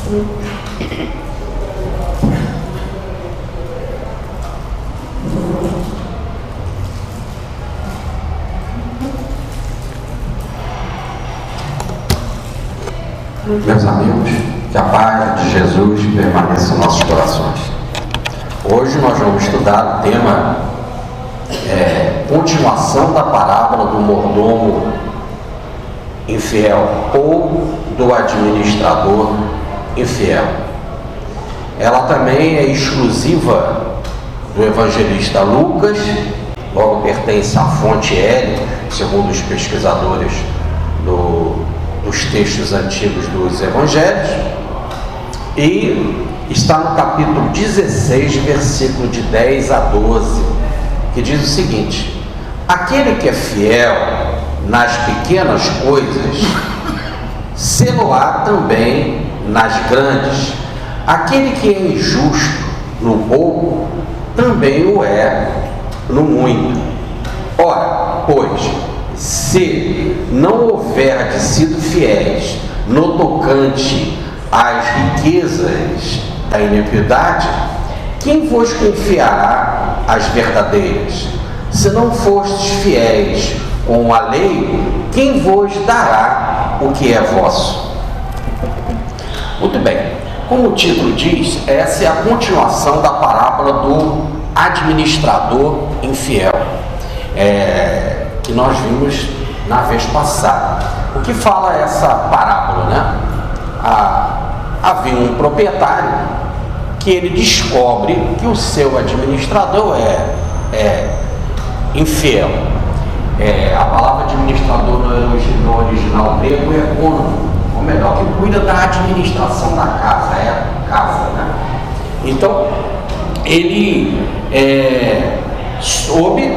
Meus amigos, que a paz de Jesus permaneça em nossos corações. Hoje nós vamos estudar o tema continuação da parábola do mordomo infiel ou do administrador infiel. Ela também é exclusiva do evangelista Lucas, logo pertence à fonte L, segundo os pesquisadores dos textos antigos dos evangelhos, e está no capítulo 16, versículo de 10 a 12, que diz o seguinte: aquele que é fiel nas pequenas coisas, sê-lo-á também nas grandes. Aquele que é injusto no pouco, também o é no muito. Ora, pois, se não houverdes sido fiéis no tocante às riquezas da iniquidade, quem vos confiará as verdadeiras? Se não fostes fiéis com a lei, quem vos dará o que é vosso? Muito bem, como o título diz, essa é a continuação da parábola do administrador infiel, que nós vimos na vez passada. O que fala essa parábola, né? Havia um proprietário que ele descobre que o seu administrador é infiel. A palavra administrador no original grego é cônomo, ou melhor, que cuida da administração da casa, né? Então, ele soube,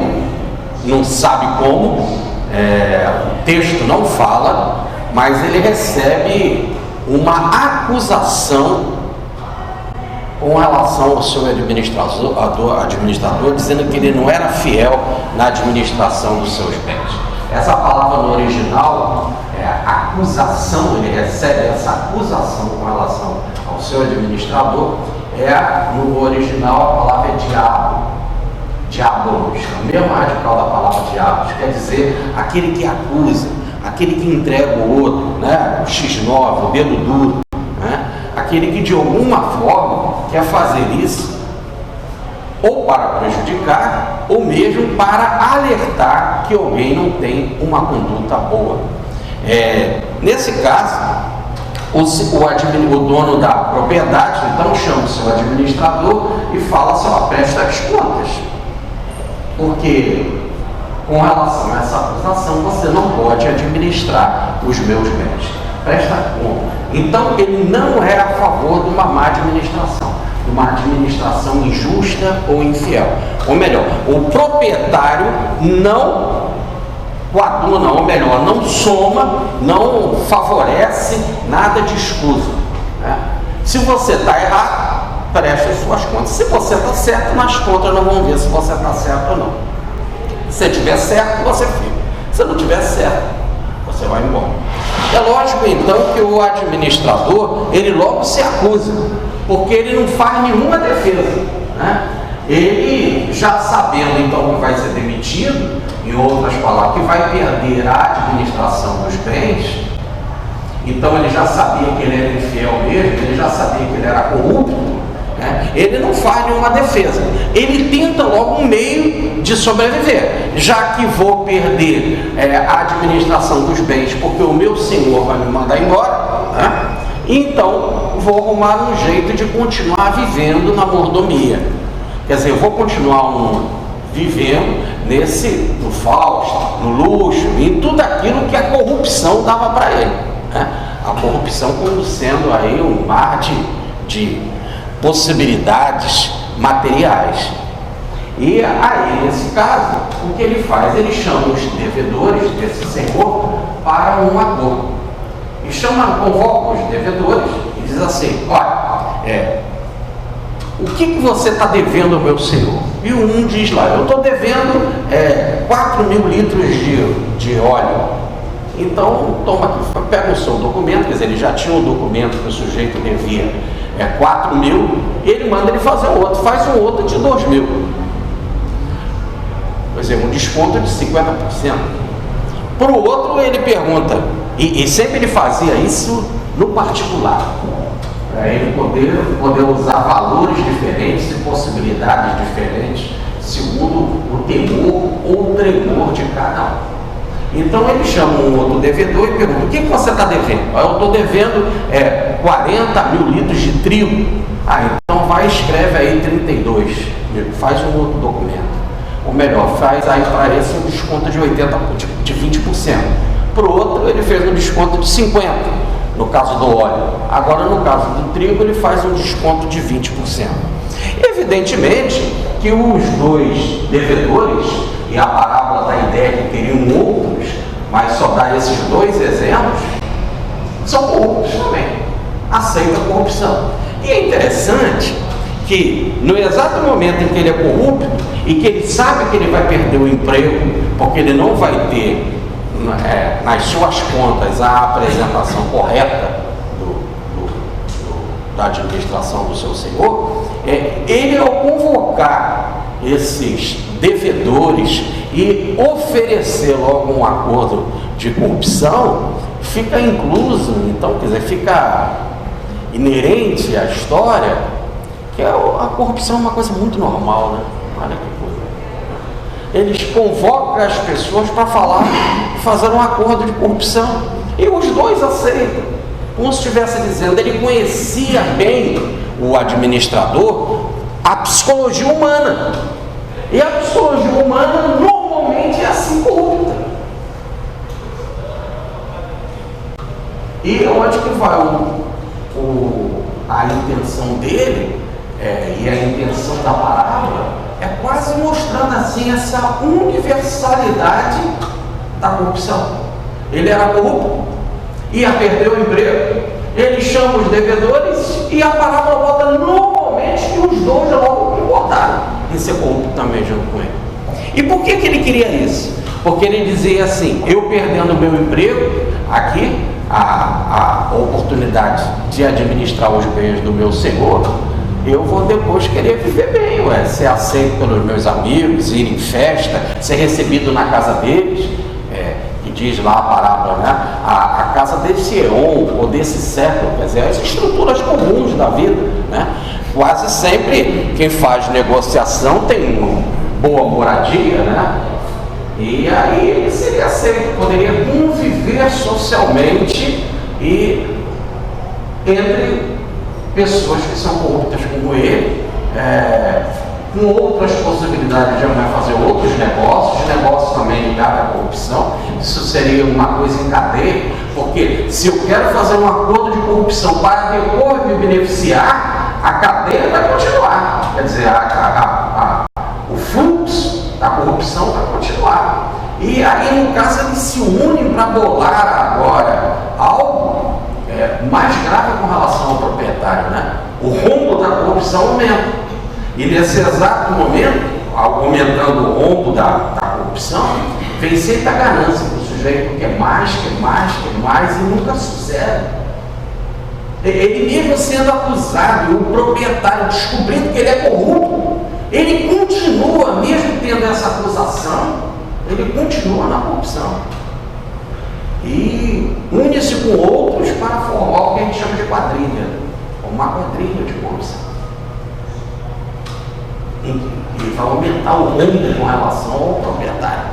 não sabe como, o texto não fala, mas ele recebe uma acusação com relação ao seu administrador, dizendo que ele não era fiel na administração dos seus bens. Essa palavra no original acusação, ele recebe essa acusação com relação ao seu administrador, no original a palavra é diabolos, o mesmo radical da palavra diabos, quer dizer aquele que acusa, aquele que entrega o outro, né? O X9, o dedo duro, né? Aquele que de alguma forma quer fazer isso ou para prejudicar ou mesmo para alertar que alguém não tem uma conduta boa. Nesse caso, o dono da propriedade então chama o seu administrador e fala assim: presta as contas, porque com relação a essa acusação você não pode administrar os meus bens, presta conta. Então ele não é a favor de uma má administração, de uma administração injusta ou infiel, ou melhor, o proprietário não coaduna, ou melhor, não soma, não favorece nada de escuso, né? Se você está errado, preste as suas contas. Se você está certo, nas contas nós vamos ver se você está certo ou não. Se tiver certo, você fica. Se não tiver certo, você vai embora. É lógico então que o administrador, ele logo se acusa, porque ele não faz nenhuma defesa, né? Ele, já sabendo então que vai ser demitido, em outras palavras, que vai perder a administração dos bens, então ele já sabia que ele era infiel mesmo, ele já sabia que ele era corrupto, né? Ele não faz nenhuma defesa, ele tenta logo um meio de sobreviver. Já que vou perder a administração dos bens porque o meu senhor vai me mandar embora, né? Então vou arrumar um jeito de continuar vivendo na mordomia. Quer dizer, eu vou continuar vivendo no Fausto, no luxo, em tudo aquilo que a corrupção dava para ele, né? A corrupção como sendo aí um mar de possibilidades materiais. E aí, nesse caso, o que ele faz? Ele chama os devedores desse senhor para um acordo. E convoca os devedores e diz assim: olha, o que você está devendo ao meu senhor? E um diz lá: eu estou devendo 4.000 litros de óleo. Então, toma aqui, pega o seu documento, quer dizer, ele já tinha um documento que o sujeito devia 4 mil, ele manda ele fazer um outro, faz um outro de 2 mil. Quer dizer, um desconto de 50%. Para o outro, ele pergunta, e sempre ele fazia isso no particular, para ele poder usar valores diferentes e possibilidades diferentes, segundo o temor ou o tremor de cada um. Então ele chama um outro devedor e pergunta: o que você está devendo? Eu estou devendo 40 mil litros de trigo. Então vai e escreve aí 32, faz um outro documento. Ou melhor, faz aí para esse um desconto de 20%. Para o outro ele fez um desconto de 50%, no caso do óleo. Agora no caso do trigo ele faz um desconto de 20%. Evidentemente que os dois devedores, e a parábola da ideia que teriam outros, mas só dá esses dois exemplos, são corruptos também, aceitam a corrupção. E é interessante que no exato momento em que ele é corrupto e que ele sabe que ele vai perder o emprego, porque ele não vai ter nas suas contas a apresentação correta da administração do seu senhor, ele, ao convocar esses devedores e oferecer logo um acordo de corrupção, fica incluso, então, quer dizer, fica inerente à história que a corrupção é uma coisa muito normal, né? Olha que coisa. Eles convocam as pessoas para fazer um acordo de corrupção, e os dois aceitam, como se estivesse dizendo, ele conhecia bem o administrador, a psicologia humana. E a psicologia humana normalmente é assim corrupta. E onde que vai a intenção dele, e a intenção da parábola, é quase mostrando assim essa universalidade da corrupção. Ele era corrupto, ia perder o emprego, ele chama os devedores e a parábola bota normalmente que os dois logo concordaram em ser corrupto também junto com ele. E por que ele queria isso? Porque ele dizia assim: eu perdendo o meu emprego, aqui a oportunidade de administrar os bens do meu senhor, eu vou depois querer viver bem, ser aceito pelos meus amigos, ir em festa, ser recebido na casa deles, que diz lá a parábola, né? A casa desse eon ou desse século, quer dizer, as estruturas comuns da vida, né? Quase sempre quem faz negociação tem uma boa moradia, né? E aí ele seria aceito, poderia conviver socialmente e entre pessoas que são corruptas como ele, com outras possibilidades de fazer outros negócios também ligados à corrupção. Isso seria uma coisa em cadeia, porque se eu quero fazer um acordo de corrupção para depois me beneficiar, a cadeia vai continuar, quer dizer, o fluxo da corrupção vai continuar. E aí, no caso, eles se unem para bolar agora algo mais grave com relação ao proprietário, né? O rombo da corrupção aumenta. E nesse exato momento, aumentando o rombo da corrupção, vem sempre a ganância do sujeito, que é mais, e nunca sucede. Ele mesmo sendo acusado, o proprietário descobrindo que ele é corrupto, ele continua, mesmo tendo essa acusação, ele continua na corrupção. E une-se com outros para formar o que a gente chama de quadrilha, uma quadrilha de corrupção. E vai aumentar o rombo com relação ao proprietário,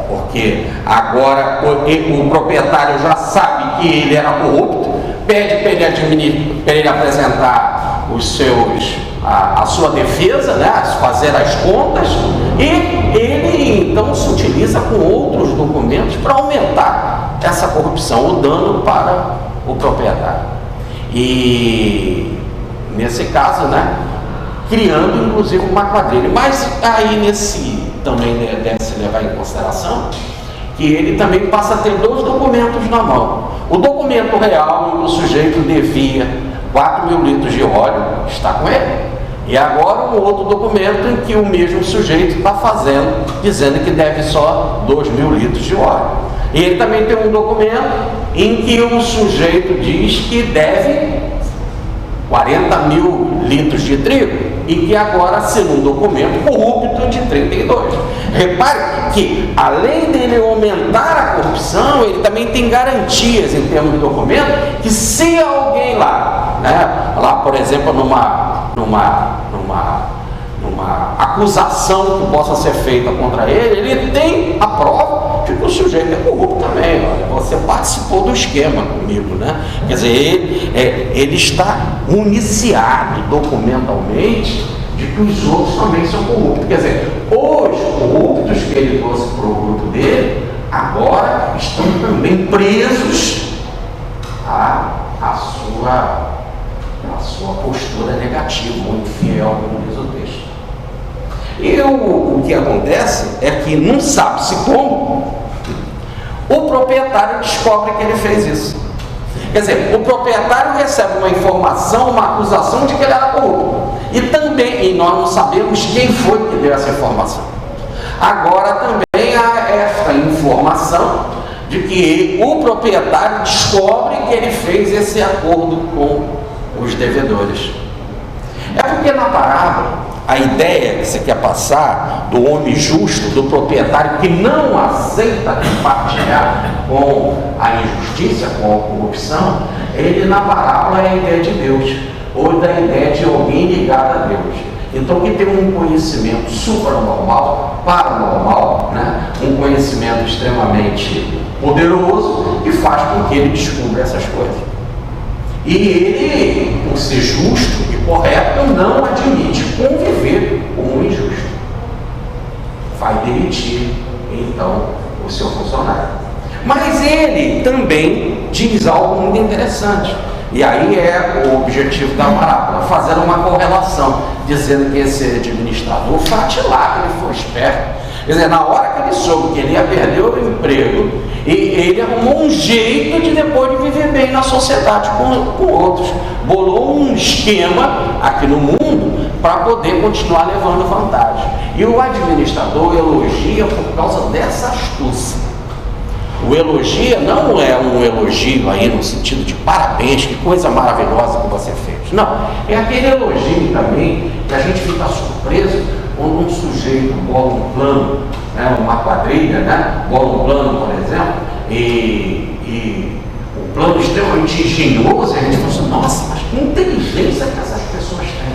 porque agora o proprietário já sabe que ele era corrupto, pede para ele apresentar a sua defesa, né, fazer as contas, e ele então se utiliza com outros documentos para aumentar essa corrupção, o dano para o proprietário. E nesse caso, né, criando inclusive uma quadrilha. Mas aí também deve se levar em consideração que ele também passa a ter dois documentos na mão. O documento real em que o sujeito devia 4 mil litros de óleo está com ele, e agora um outro documento em que o mesmo sujeito está dizendo que deve só 2 mil litros de óleo. E ele também tem um documento em que o sujeito diz que deve 40 mil litros de trigo e que agora assinou um documento corrupto de 32. Repare que, além dele aumentar a corrupção, ele também tem garantias em termos de documento que, se alguém lá, né, lá por exemplo, numa acusação que possa ser feita contra ele, ele tem a prova de que o sujeito é corrupto também. Olha, você participou do esquema comigo, né? Quer dizer, ele está municiado documentalmente de que os outros também são corruptos. Quer dizer, os corruptos que ele trouxe para o grupo dele, agora estão também presos à sua postura negativa, muito fiel, como diz o texto. E o que acontece é que, não sabe-se como, o proprietário descobre que ele fez isso. Quer dizer, o proprietário recebe uma informação, uma acusação de que ele era corrupto. E nós não sabemos quem foi que deu essa informação. Agora também há esta informação de que o proprietário descobre que ele fez esse acordo com os devedores. É porque na parábola, a ideia que você quer passar do homem justo, do proprietário que não aceita compartilhar com a injustiça, com a corrupção, ele na parábola é a ideia de Deus, ou da ideia de alguém ligado a Deus. Então, que tem um conhecimento supranormal, paranormal, né? Um conhecimento extremamente poderoso que faz com que ele descubra essas coisas. E ele, por ser justo e correto, não admite conviver com o injusto. Vai demitir, então, o seu funcionário. Mas ele também diz algo muito interessante. E aí é o objetivo da parábola, fazer uma correlação, dizendo que esse administrador foi atilado, ele foi esperto. Quer dizer, na hora que ele soube que ele ia perder o emprego, e ele arrumou um jeito de depois de viver bem na sociedade com outros. Bolou um esquema aqui no mundo para poder continuar levando vantagem. E o administrador elogia por causa dessa astúcia. O elogia não é um elogio aí no sentido de parabéns, que coisa maravilhosa que você fez. Não, é aquele elogio também que a gente fica surpreso quando um sujeito bola um plano, né, uma quadrilha, né, bola um plano, por exemplo, e o plano extremamente engenhoso, e a gente fala assim, nossa, mas que inteligência que essas pessoas têm.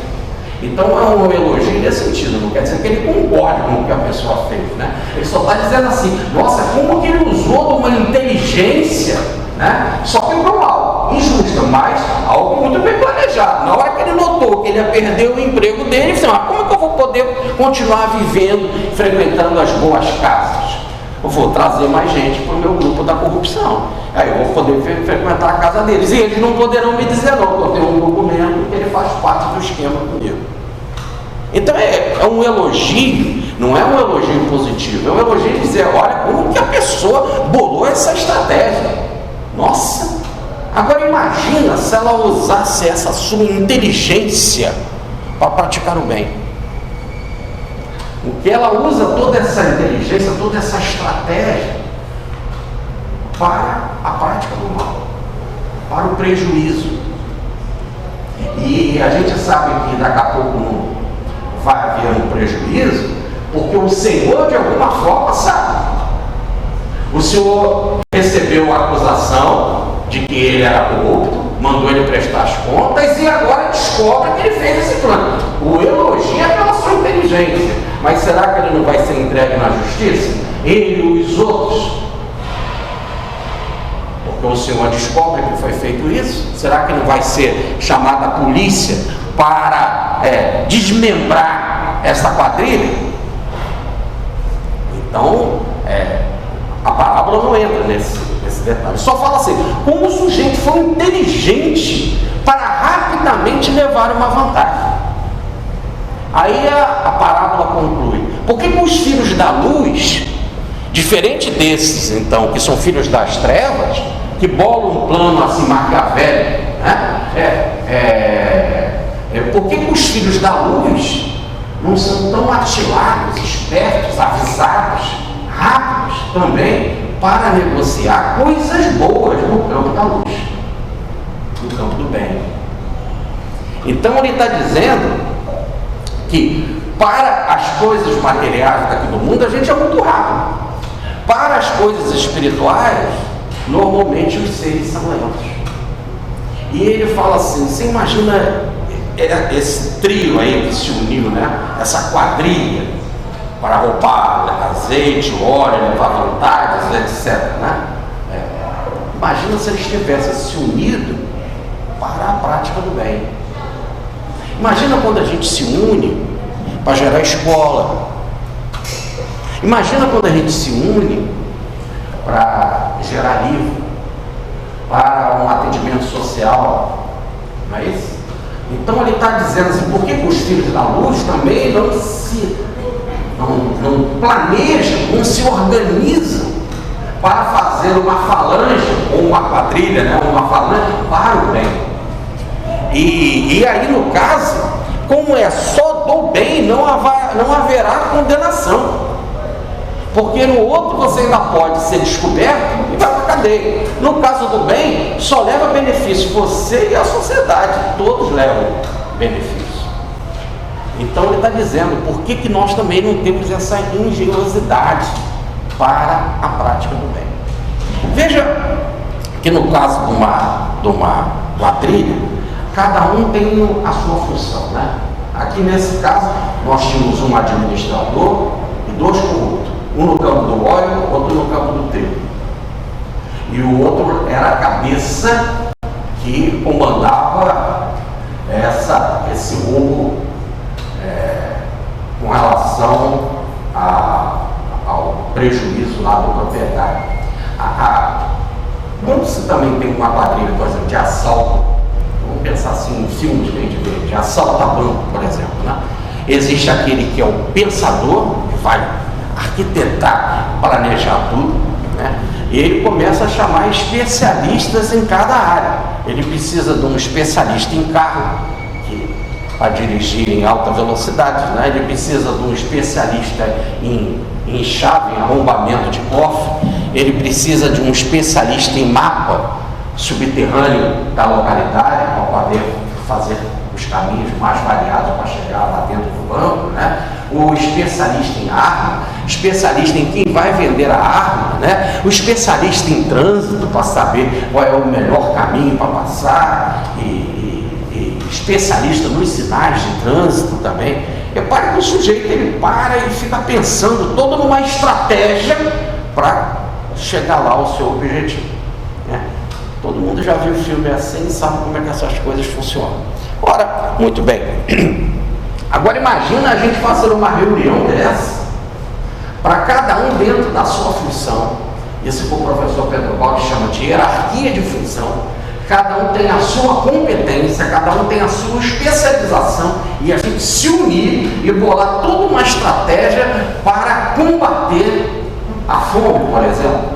Então é um elogio nesse sentido, não quer dizer que ele concorde com o que a pessoa fez, né? Ele só está dizendo assim, nossa, como que ele usou de uma inteligência, né? Só que para o mal, injusta, mas algo muito bem planejado. Na hora que ele notou que ele ia perder o emprego dele, ele disse, mas como é que eu vou poder continuar vivendo, frequentando as boas casas? Eu vou trazer mais gente para o meu grupo da corrupção. Aí eu vou poder frequentar a casa deles. E eles não poderão me dizer não, porque eu tenho um documento que ele faz parte do esquema comigo. Então é um elogio, não é um elogio positivo, é um elogio de dizer, olha como que a pessoa bolou essa estratégia. Nossa! Agora imagina se ela usasse essa sua inteligência para praticar o bem. Porque ela usa toda essa inteligência, toda essa estratégia para a prática do mal, para o prejuízo. E a gente sabe que daqui a pouco não vai haver um prejuízo, porque o Senhor de alguma forma sabe. O Senhor recebeu a acusação de que ele era corrupto, mandou ele prestar as contas e agora descobre que ele fez esse plano. O elogio é pela sua inteligência, mas será que ele não vai ser entregue na justiça? Ele e os outros? Porque o Senhor descobre que foi feito isso? Será que não vai ser chamada a polícia para desmembrar essa quadrilha? Então, a parábola não entra nesse detalhe. Só fala assim, como o sujeito foi inteligente para rapidamente levar uma vantagem. Aí a parábola conclui. Por que os filhos da luz, diferente desses, então, que são filhos das trevas, que bolam um plano assim maquiavélico, né? Por que os filhos da luz não são tão atilados, espertos, avisados, rápidos também para negociar coisas boas no campo da luz, no campo do bem. Então ele está dizendo que para as coisas materiais daqui do mundo a gente é muito rápido. Para as coisas espirituais, normalmente os seres são lentos. E ele fala assim, você imagina esse trio aí que se uniu, né? Essa quadrilha para roubar azeite, óleo, levar vantagens, etc. Né? Imagina se eles tivessem se unido para a prática do bem. Imagina quando a gente se une para gerar escola. Imagina quando a gente se une para gerar livro, para um atendimento social. Não é isso? Então ele está dizendo assim, por que os filhos da luz também não planejam, não se organizam para fazer uma falange, ou uma quadrilha, né? Uma falange para o bem. E aí no caso, como é só do bem, não haverá condenação. Porque no outro você ainda pode ser descoberto e vai para a cadeia. No caso do bem, só leva benefício você e a sociedade, todos levam benefício. Então ele está dizendo, por que nós também não temos essa engenhosidade para a prática do bem? Veja que no caso de uma quadrilha, cada um tem a sua função, né? Aqui nesse caso, nós tínhamos um administrador e dois corruptos. Um no campo do óleo, outro no campo do trigo. E o outro era a cabeça que comandava esse rumo com relação ao prejuízo lá do proprietário. Quando você também tem uma quadrilha, por exemplo, de assalto, vamos pensar assim em filmes que a gente vê, de assalto a banco, por exemplo, né? Existe aquele que é o pensador, que vai arquitetar, planejar tudo, né? E ele começa a chamar especialistas em cada área. Ele precisa de um especialista em carro, para dirigir em alta velocidade, né? Ele precisa de um especialista em chave, em arrombamento de cofre. Ele precisa de um especialista em mapa subterrâneo da localidade, para poder fazer os caminhos mais variados para chegar lá dentro do banco, né? O especialista em arma, especialista em quem vai vender a arma, né? O especialista em trânsito para saber qual é o melhor caminho para passar, e especialista nos sinais de trânsito também. Repare que o sujeito ele para e fica pensando toda numa estratégia para chegar lá ao seu objetivo, né? Todo mundo já viu filme assim e sabe como é que essas coisas funcionam. Ora, muito bem. Agora imagina a gente fazer uma reunião dessa, para cada um dentro da sua função. Isso que o professor Pedro Baldi chama de hierarquia de função. Cada um tem a sua competência, cada um tem a sua especialização, e a gente se unir e bolar toda uma estratégia para combater a fome, por exemplo.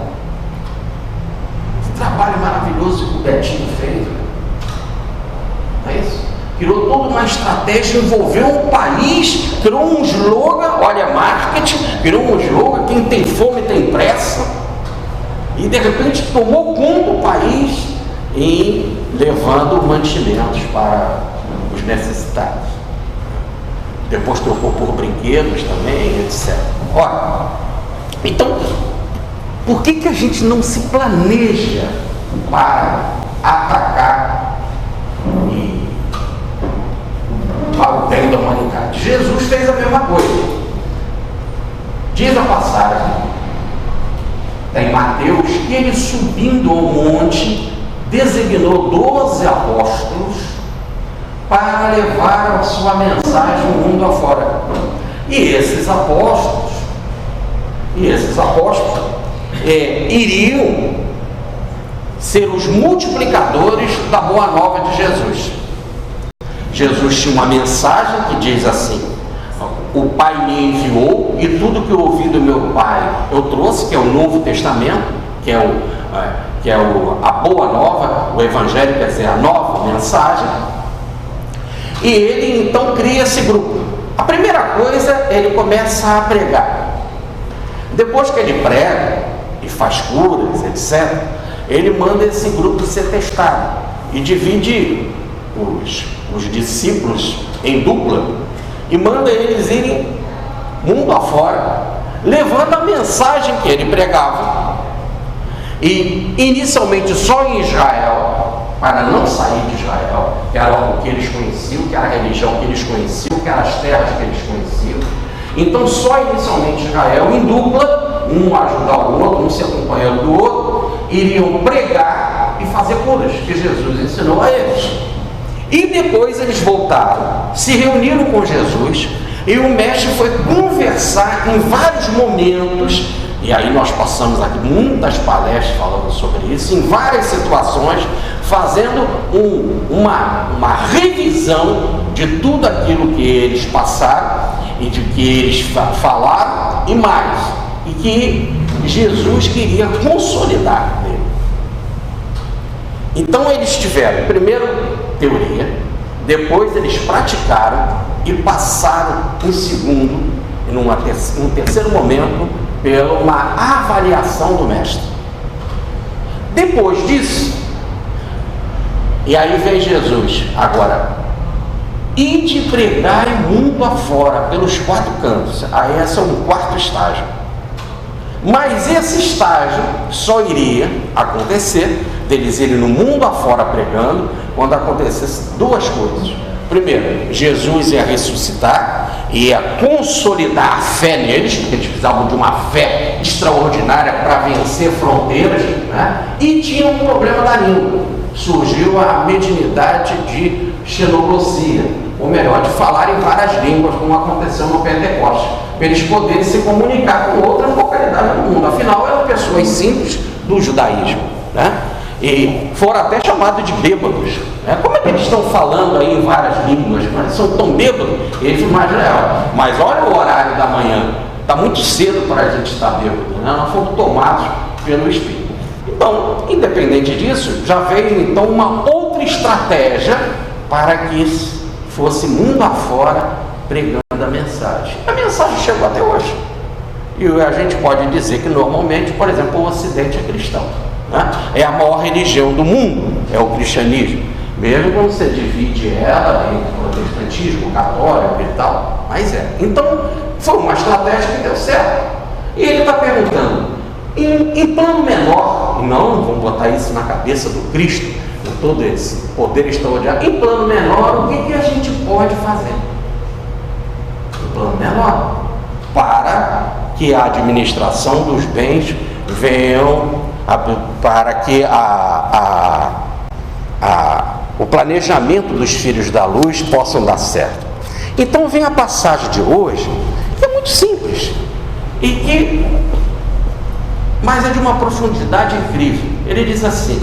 Esse trabalho maravilhoso que o Betinho fez, não é isso? Criou toda uma estratégia, envolveu um país, criou um slogan, olha, marketing, criou um slogan, quem tem fome tem pressa, e de repente tomou conta do país em levando mantimentos para os necessitados. Depois trocou por brinquedos também, etc. Ora, então, por que a gente não se planeja para atacar para o bem da humanidade? Jesus fez a mesma coisa. Diz a passagem em Mateus que ele, subindo ao monte, designou 12 apóstolos para levar a sua mensagem ao mundo afora. E esses apóstolos iriam ser os multiplicadores da boa nova de Jesus. Jesus tinha uma mensagem que diz assim: o Pai me enviou e tudo que eu ouvi do meu Pai eu trouxe, que é o Novo Testamento, que é a boa nova, o Evangelho, quer dizer, a nova mensagem. E ele então cria esse grupo. A primeira coisa, ele começa a pregar. Depois que ele prega, e faz curas, etc., ele manda esse grupo ser testado e divide os discípulos em dupla e manda eles irem mundo afora, levando a mensagem que ele pregava, e inicialmente só em Israel, para não sair de Israel, que era o que eles conheciam, que era a religião que eles conheciam, que eram as terras que eles conheciam. Então só inicialmente Israel, em dupla, um ajudar o outro, um se acompanhando do outro, iriam pregar e fazer curas que Jesus ensinou a eles. E depois eles voltaram, se reuniram com Jesus, e o mestre foi conversar em vários momentos, e aí nós passamos aqui muitas palestras falando sobre isso, em várias situações, fazendo uma revisão de tudo aquilo que eles passaram e de que eles falaram e mais, e que Jesus queria consolidar nele. Então eles tiveram primeiro teoria, depois eles praticaram e passaram em segundo, em terceiro momento, pela uma avaliação do mestre. Depois disso, e aí vem Jesus, agora, ide pregar em mundo afora, pelos 4 cantos. Aí esse é um quarto estágio. Mas esse estágio só iria acontecer, deles irem no mundo afora pregando, quando acontecesse 2 coisas. Primeiro, Jesus ia ressuscitar, ia consolidar a fé neles, porque eles precisavam de uma fé extraordinária para vencer fronteiras, né? E tinha um problema da língua. Surgiu a mediunidade de xenoglossia, ou melhor, de falar em várias línguas, como aconteceu no Pentecostes, para eles poderem se comunicar com outras localidades do mundo. Afinal, eram pessoas simples do judaísmo, né? E foram até chamados de bêbados, né? Como é que eles estão falando aí em várias línguas? Mas são tão bêbados? Eles imaginam, mas olha o horário da manhã, está muito cedo para a gente estar bêbado, né? Nós fomos tomados pelo Espírito. Então, independente disso, já veio então uma outra estratégia para que fosse mundo afora pregando a mensagem. A mensagem chegou até hoje. E a gente pode dizer que normalmente, por exemplo, o Ocidente é cristão, né? É a maior religião do mundo, é o cristianismo. Mesmo quando você divide ela em protestantismo, católico e tal, mas é. Então, foi uma estratégia que deu certo. E ele está perguntando, em plano menor, e não vamos botar isso na cabeça do Cristo, com todo esse poder extraordinário, em plano menor, o que a gente pode fazer? Em plano menor, para que a administração dos bens venham, para que o planejamento dos filhos da luz possam dar certo. Então vem a passagem de hoje, que é muito simples, mas é de uma profundidade incrível. Ele diz assim: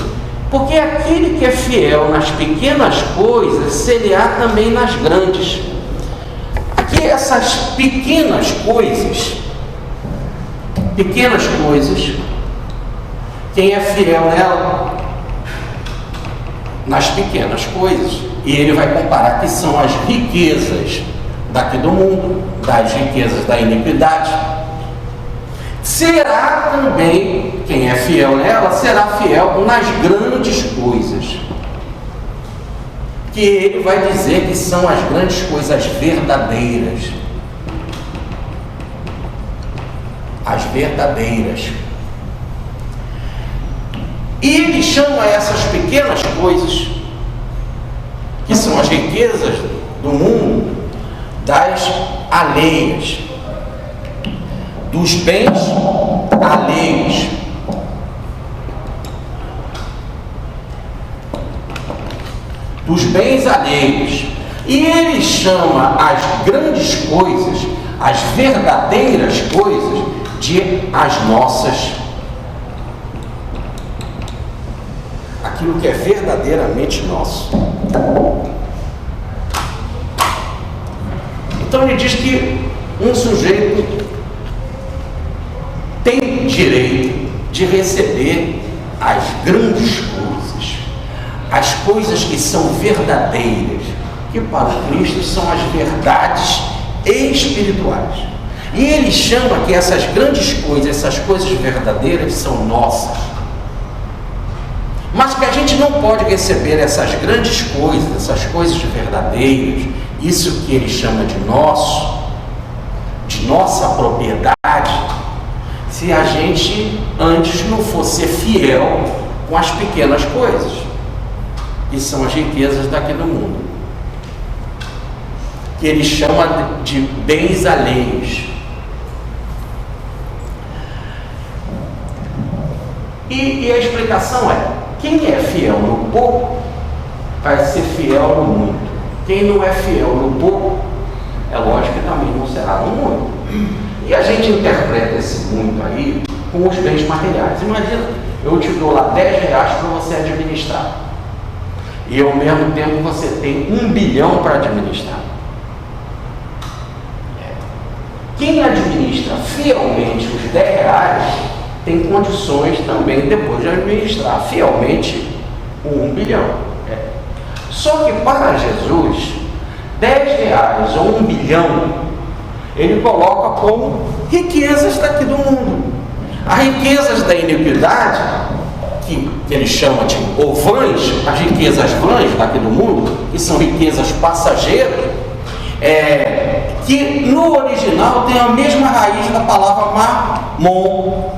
porque aquele que é fiel nas pequenas coisas, se-lhe-á também nas grandes. Aqui essas pequenas coisas, quem é fiel nela, nas pequenas coisas, e ele vai comparar que são as riquezas daqui do mundo, das riquezas da iniquidade. Será também, quem é fiel nela, será fiel nas grandes coisas, que ele vai dizer que são as grandes coisas verdadeiras. As verdadeiras. E ele chama essas pequenas coisas, que são as riquezas do mundo, das alheias, dos bens alheios. Dos bens alheios. E ele chama as grandes coisas, as verdadeiras coisas, de as nossas. Aquilo que é verdadeiramente nosso. Então ele diz que um sujeito tem direito de receber as grandes coisas, as coisas que são verdadeiras, que para Cristo são as verdades espirituais. E ele chama que essas grandes coisas, essas coisas verdadeiras são nossas. Mas que a gente não pode receber essas grandes coisas, essas coisas verdadeiras, isso que ele chama de nosso, de nossa propriedade, se a gente antes não fosse fiel com as pequenas coisas, que são as riquezas daqui do mundo, que ele chama de bens alheios. E a explicação é: quem é fiel no pouco vai ser fiel no muito. Quem não é fiel no pouco, é lógico que também não será no muito. E a gente interpreta esse muito aí com os bens materiais. Imagina, eu te dou lá R$10 para você administrar, e ao mesmo tempo você tem 1 bilhão para administrar. Quem administra fielmente os R$10 tem condições também depois de administrar fielmente o 1 bilhão. Só que para Jesus, R$10 ou 1 bilhão, ele coloca como riquezas daqui do mundo. As riquezas da iniquidade, que ele chama de vãs, as riquezas vãs daqui do mundo, que são riquezas passageiras, que no original tem a mesma raiz da palavra mamon.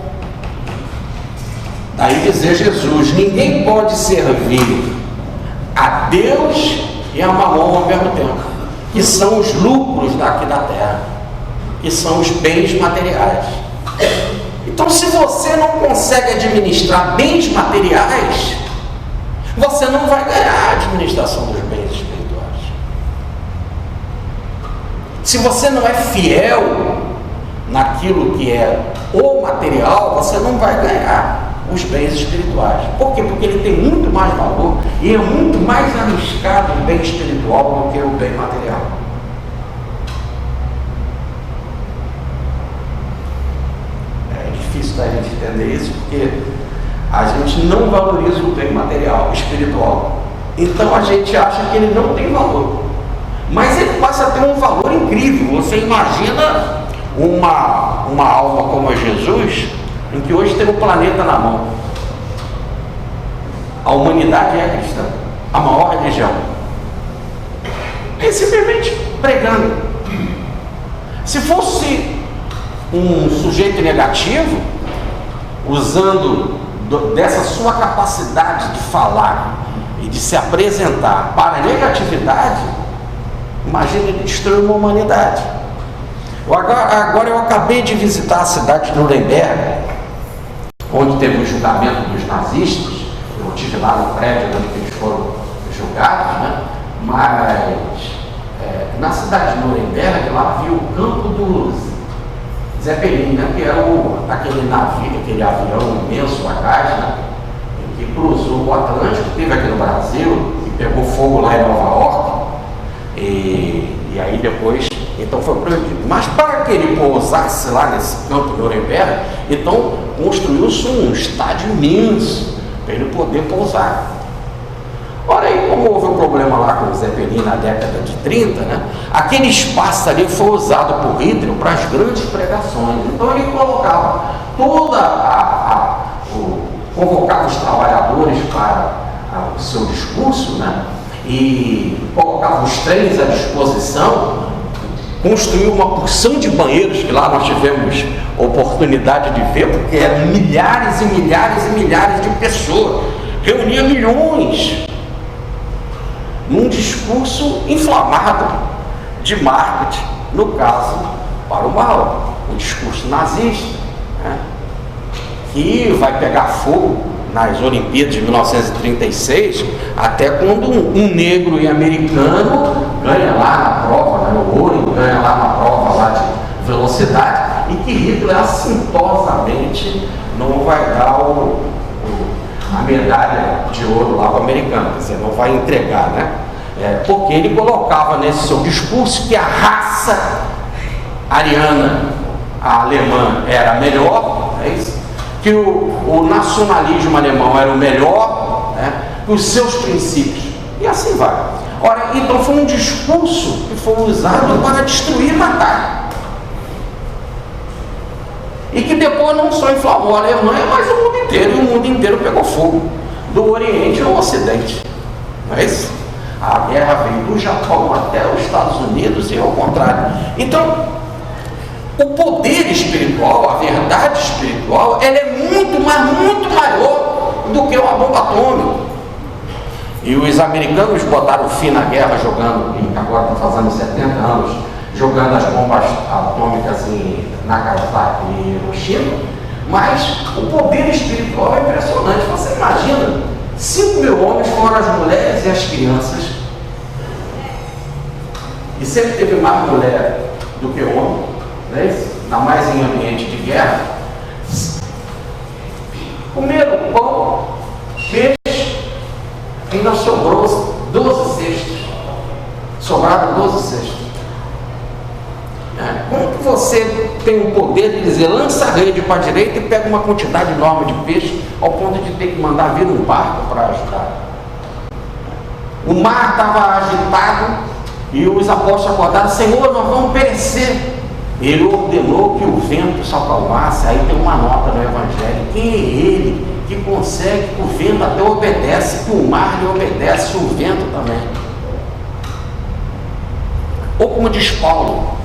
Daí dizer Jesus: ninguém pode servir a Deus e a mamon ao mesmo tempo, que são os lucros daqui da terra, que são os bens materiais. Então, se você não consegue administrar bens materiais, você não vai ganhar a administração dos bens espirituais. Se você não é fiel naquilo que é o material, você não vai ganhar os bens espirituais. Por quê? Porque ele tem muito mais valor e é muito mais arriscado o bem espiritual do que o bem material. É difícil da gente entender isso, porque a gente não valoriza o bem material, espiritual. Então a gente acha que ele não tem valor. Mas ele passa a ter um valor incrível. Você imagina uma alma como Jesus, em que hoje tem o planeta na mão. A humanidade é cristã, a maior religião. É simplesmente pregando. Se fosse um sujeito negativo, usando dessa sua capacidade de falar e de se apresentar para a negatividade, imagina ele destruir uma humanidade. Agora eu acabei de visitar a cidade de Nuremberg, onde teve o julgamento dos nazistas. Eu estive lá no prédio onde eles foram julgados, né? Mas na cidade de Nuremberg, lá havia o campo dos Zeppelin, né? Que era aquele navio, aquele avião imenso a gás, né? Que cruzou o Atlântico, teve aqui no Brasil, e pegou fogo lá em Nova York, e aí depois, então foi proibido. Mas para que ele pousasse lá nesse campo de Nuremberg, então construiu-se um estádio imenso para ele poder pousar. Ora aí, como houve um problema lá com o Zeppelin na década de 30, né? Aquele espaço ali foi usado por Hitler para as grandes pregações. Então ele colocava convocava os trabalhadores para o seu discurso, né? E colocava os trens à disposição, construiu uma porção de banheiros, que lá nós tivemos oportunidade de ver, porque eram milhares e milhares e milhares de pessoas, reunia milhões, num discurso inflamado de marketing, no caso, para o mal, o discurso nazista, né? Que vai pegar fogo nas Olimpíadas de 1936, até quando um negro e americano ganha lá na prova, né, o ouro, ganha lá na prova lá de velocidade, e que Hitler assintosamente não vai dar a medalha de ouro lá para o americano, quer dizer, não vai entregar, né? Porque ele colocava nesse seu discurso que a raça ariana, a alemã, era melhor, é isso? Que o nacionalismo alemão era o melhor, né? Os seus princípios, e assim vai. Ora, então foi um discurso que foi usado para destruir e matar. e que depois não só inflamou a Alemanha, mas o mundo inteiro, e o mundo inteiro pegou fogo, do Oriente ao Ocidente. Não é isso? A guerra veio do Japão até os Estados Unidos e ao contrário. Então, o poder espiritual, a verdade espiritual, ela é muito, mas muito maior do que uma bomba atômica. E os americanos botaram fim na guerra jogando, agora está fazendo 70 anos, jogando as bombas atômicas em Nagasaki e Hiroshima, mas o poder espiritual é impressionante. Você imagina, 5.000 homens, fora as mulheres e as crianças, e sempre teve mais mulher do que homem, né? Ainda mais em ambiente de guerra. Comeram pão, peixe, ainda sobrou 12 cestos. Sobraram 12 cestos. Como que você tem o poder de dizer, lança a rede para a direita e pega uma quantidade enorme de peixe, ao ponto de ter que mandar vir um barco para ajudar? O mar estava agitado e os apóstolos acordaram: Senhor, nós vamos perecer. Ele ordenou que o vento se acalmasse. Aí tem uma nota no Evangelho: quem é ele que consegue que o vento até obedece, que o mar lhe obedece, o vento também? Ou como diz Paulo,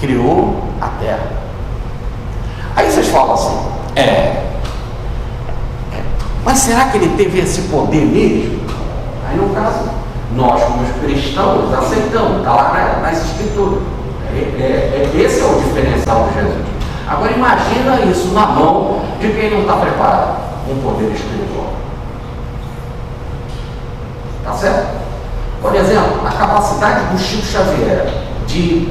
criou a terra. Aí vocês falam assim, mas será que ele teve esse poder mesmo? Aí no caso, nós como cristãos aceitamos, está lá nas escrituras. Esse é o diferencial de Jesus. Agora imagina isso na mão de quem não está preparado, um poder espiritual. Tá certo? Por exemplo, a capacidade do Chico Xavier de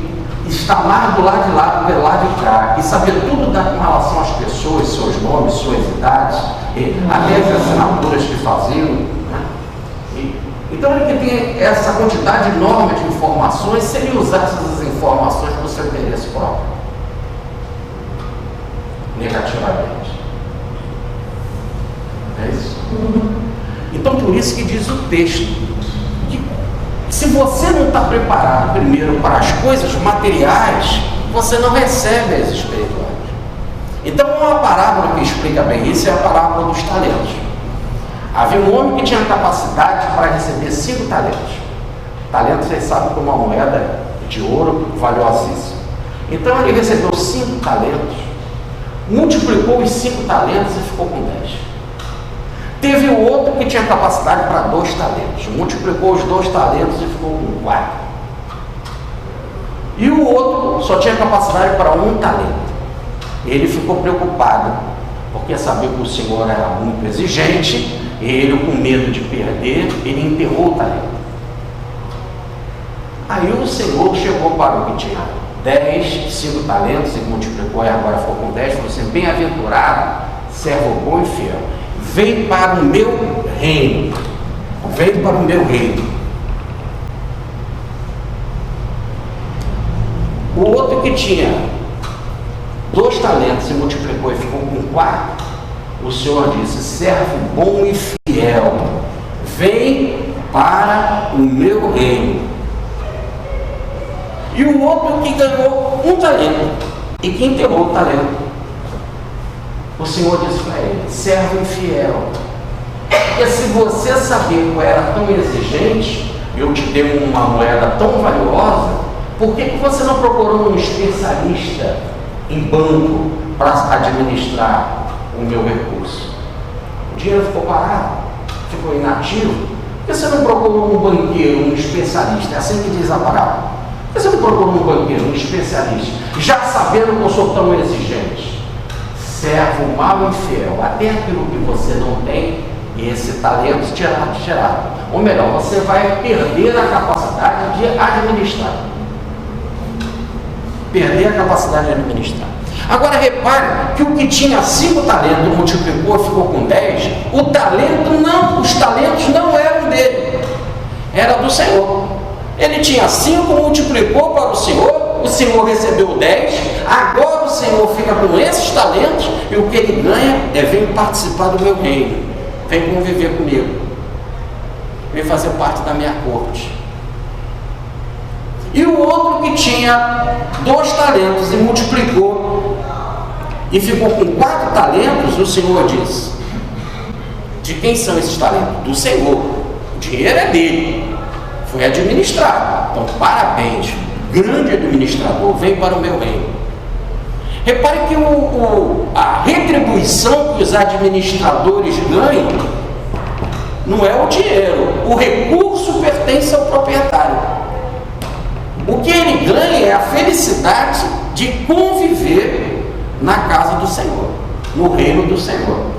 estar lá do lado de lá, do lado de cá, e saber tudo com relação às pessoas, seus nomes, suas idades, até as assinaturas que faziam, né? Então ele que tem essa quantidade enorme de informações, se ele usasse essas informações para o seu interesse próprio, negativamente. É isso? Então por isso que diz o texto, se você não está preparado primeiro para as coisas materiais, você não recebe as espirituais. Então uma parábola que explica bem isso é a parábola dos talentos. Havia um homem que tinha capacidade para receber 5 talentos. Talentos, vocês sabem que é uma moeda de ouro valiosíssima. Então ele recebeu 5 talentos, multiplicou os 5 talentos e ficou com 10. Teve o outro que tinha capacidade para 2 talentos, multiplicou os 2 talentos e ficou com 4. E o outro só tinha capacidade para 1 talento. Ele ficou preocupado, porque sabia que o Senhor era muito exigente, e ele, com medo de perder, ele enterrou o talento. Aí o Senhor chegou para o que tinha 10, 5 talentos, e multiplicou e agora ficou com 10, falou assim: bem-aventurado, servo bom e fiel. Vem para o meu reino. Vem para o meu reino. O outro que tinha 2 talentos e multiplicou e ficou com 4, o Senhor disse: servo bom e fiel, vem para o meu reino. E o outro que ganhou 1 talento e que enterrou o talento, o Senhor disse para ele: servo infiel, porque se você sabia que eu era tão exigente, eu te dei uma moeda tão valiosa, por que você não procurou um especialista em banco para administrar o meu recurso? O dinheiro ficou parado, ficou inativo. Por que você não procurou um banqueiro, um especialista? É assim que diz a parábola. Por que você não procurou um banqueiro, um especialista, já sabendo que eu sou tão exigente? Servo mau e infiel, até aquilo que você não tem, esse talento tirado. Ou melhor, você vai perder a capacidade de administrar. Perder a capacidade de administrar. Agora repare que o que tinha 5 talentos multiplicou e ficou com 10, os talentos não eram dele, era do Senhor. Ele tinha 5, multiplicou para o Senhor recebeu 10, agora o Senhor fica com esses talentos, e o que ele ganha vem participar do meu reino, vem conviver comigo, vem fazer parte da minha corte. E o outro que tinha 2 talentos e multiplicou e ficou com 4 talentos, o Senhor disse: de quem são esses talentos? Do Senhor. O dinheiro é dele, foi administrado. Então, parabéns, grande administrador, vem para o meu reino. Repare que a retribuição que os administradores ganham não é o dinheiro, o recurso pertence ao proprietário. O que ele ganha é a felicidade de conviver na casa do Senhor, no reino do Senhor.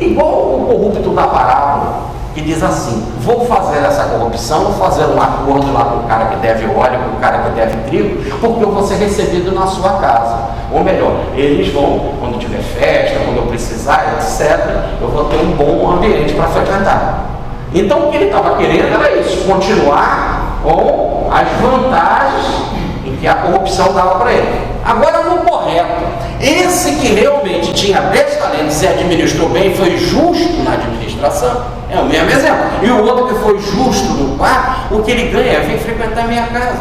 Igual o corrupto da parábola, que diz assim: vou fazer essa corrupção, vou fazer um acordo lá com o cara que deve óleo, com o cara que deve trigo, porque eu vou ser recebido na sua casa. Ou melhor, eles vão, quando tiver festa, quando eu precisar, etc., eu vou ter um bom ambiente para frequentar. Então o que ele estava querendo era isso, continuar com as vantagens em que a corrupção dava para ele. Agora, no correto, esse que realmente tinha 10 talentos e administrou bem, foi justo na administração, é o mesmo exemplo. E o outro que foi justo no quarto, o que ele ganha é: vem frequentar a minha casa.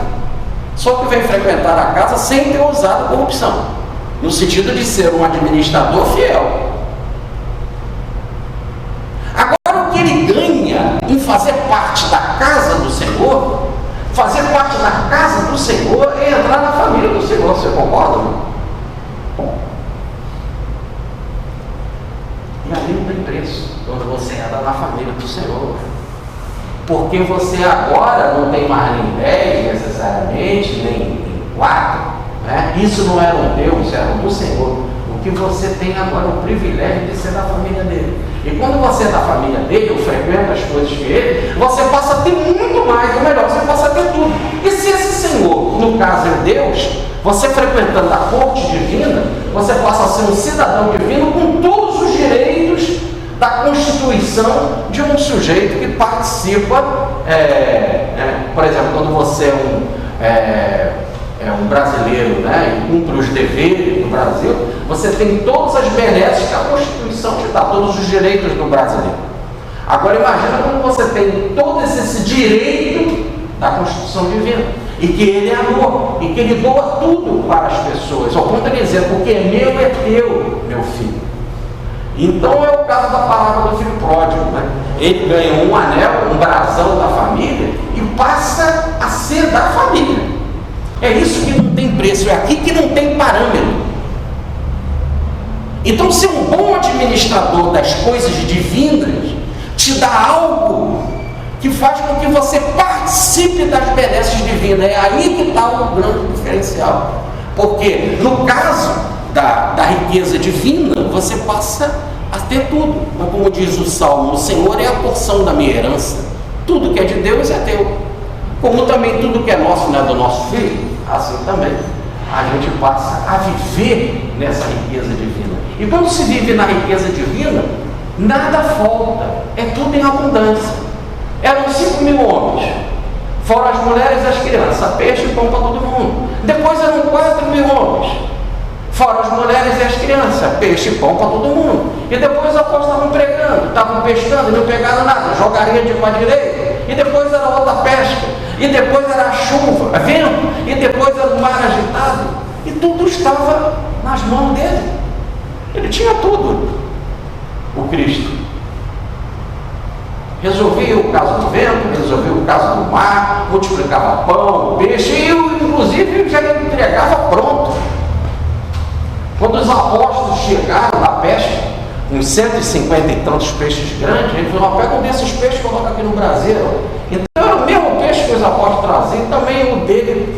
Só que vem frequentar a casa sem ter usado corrupção, no sentido de ser um administrador fiel. Agora, o que ele ganha em fazer parte da casa do Senhor, fazer parte da casa do Senhor é entrar na família do Senhor. Você concorda? E ali não tem preço quando você entra na família do Senhor, porque você agora não tem mais nem 10 necessariamente, nem 4, né? Isso não era um Deus, era do Senhor. O que você tem agora é o privilégio de ser da família dele. E quando você é da família dele, ou frequenta as coisas que ele, você passa a ter muito mais, ou melhor, você passa a ter tudo. E se esse Senhor, no caso é Deus, você frequentando a corte divina, você passa a ser um cidadão divino com todos os direitos da constituição de um sujeito que participa, por exemplo, quando você é um brasileiro, né, e cumpre os deveres do Brasil, você tem todas as benesses que a Constituição te dá, todos os direitos do brasileiro. Agora imagina quando você tem todo esse direito da Constituição divina, e que ele é amor, e que ele doa tudo para as pessoas, ao ponto de dizer: porque é meu, é teu, meu filho. Então é o caso da parábola do filho pródigo, né? Ele ganha um anel, um brasão da família, e passa a ser da família. É isso que não tem preço, é aqui que não tem parâmetro. Então, ser um bom administrador das coisas divinas te dá algo que faz com que você participe das benesses divinas. É aí que está o grande diferencial. Porque no caso da riqueza divina, você passa a ter tudo. Mas como diz o Salmo: o Senhor é a porção da minha herança. Tudo que é de Deus é teu. Como também tudo que é nosso não é do nosso filho, assim também a gente passa a viver nessa riqueza divina. E quando se vive na riqueza divina, nada falta, é tudo em abundância. Eram 5.000 homens, fora as mulheres e as crianças, peixe e pão para todo mundo. Depois eram 4.000 homens, fora as mulheres e as crianças, peixe e pão para todo mundo. E depois os apóstolos estavam pregando, estavam pescando e não pegaram nada, jogaria de uma direita. E depois era outra pesca, e depois era a chuva, vento, e depois era o mar agitado. E tudo estava nas mãos dele. Ele tinha tudo, o Cristo. Resolvia o caso do vento, resolvia o caso do mar, multiplicava pão, peixe, e inclusive já entregava pronto. Quando os apóstolos chegaram da pesca, uns 150 e tantos peixes grandes, ele falou: pega um desses peixes e coloca aqui no braseiro. Então era o mesmo peixe que os apóstolos traziam, também o dele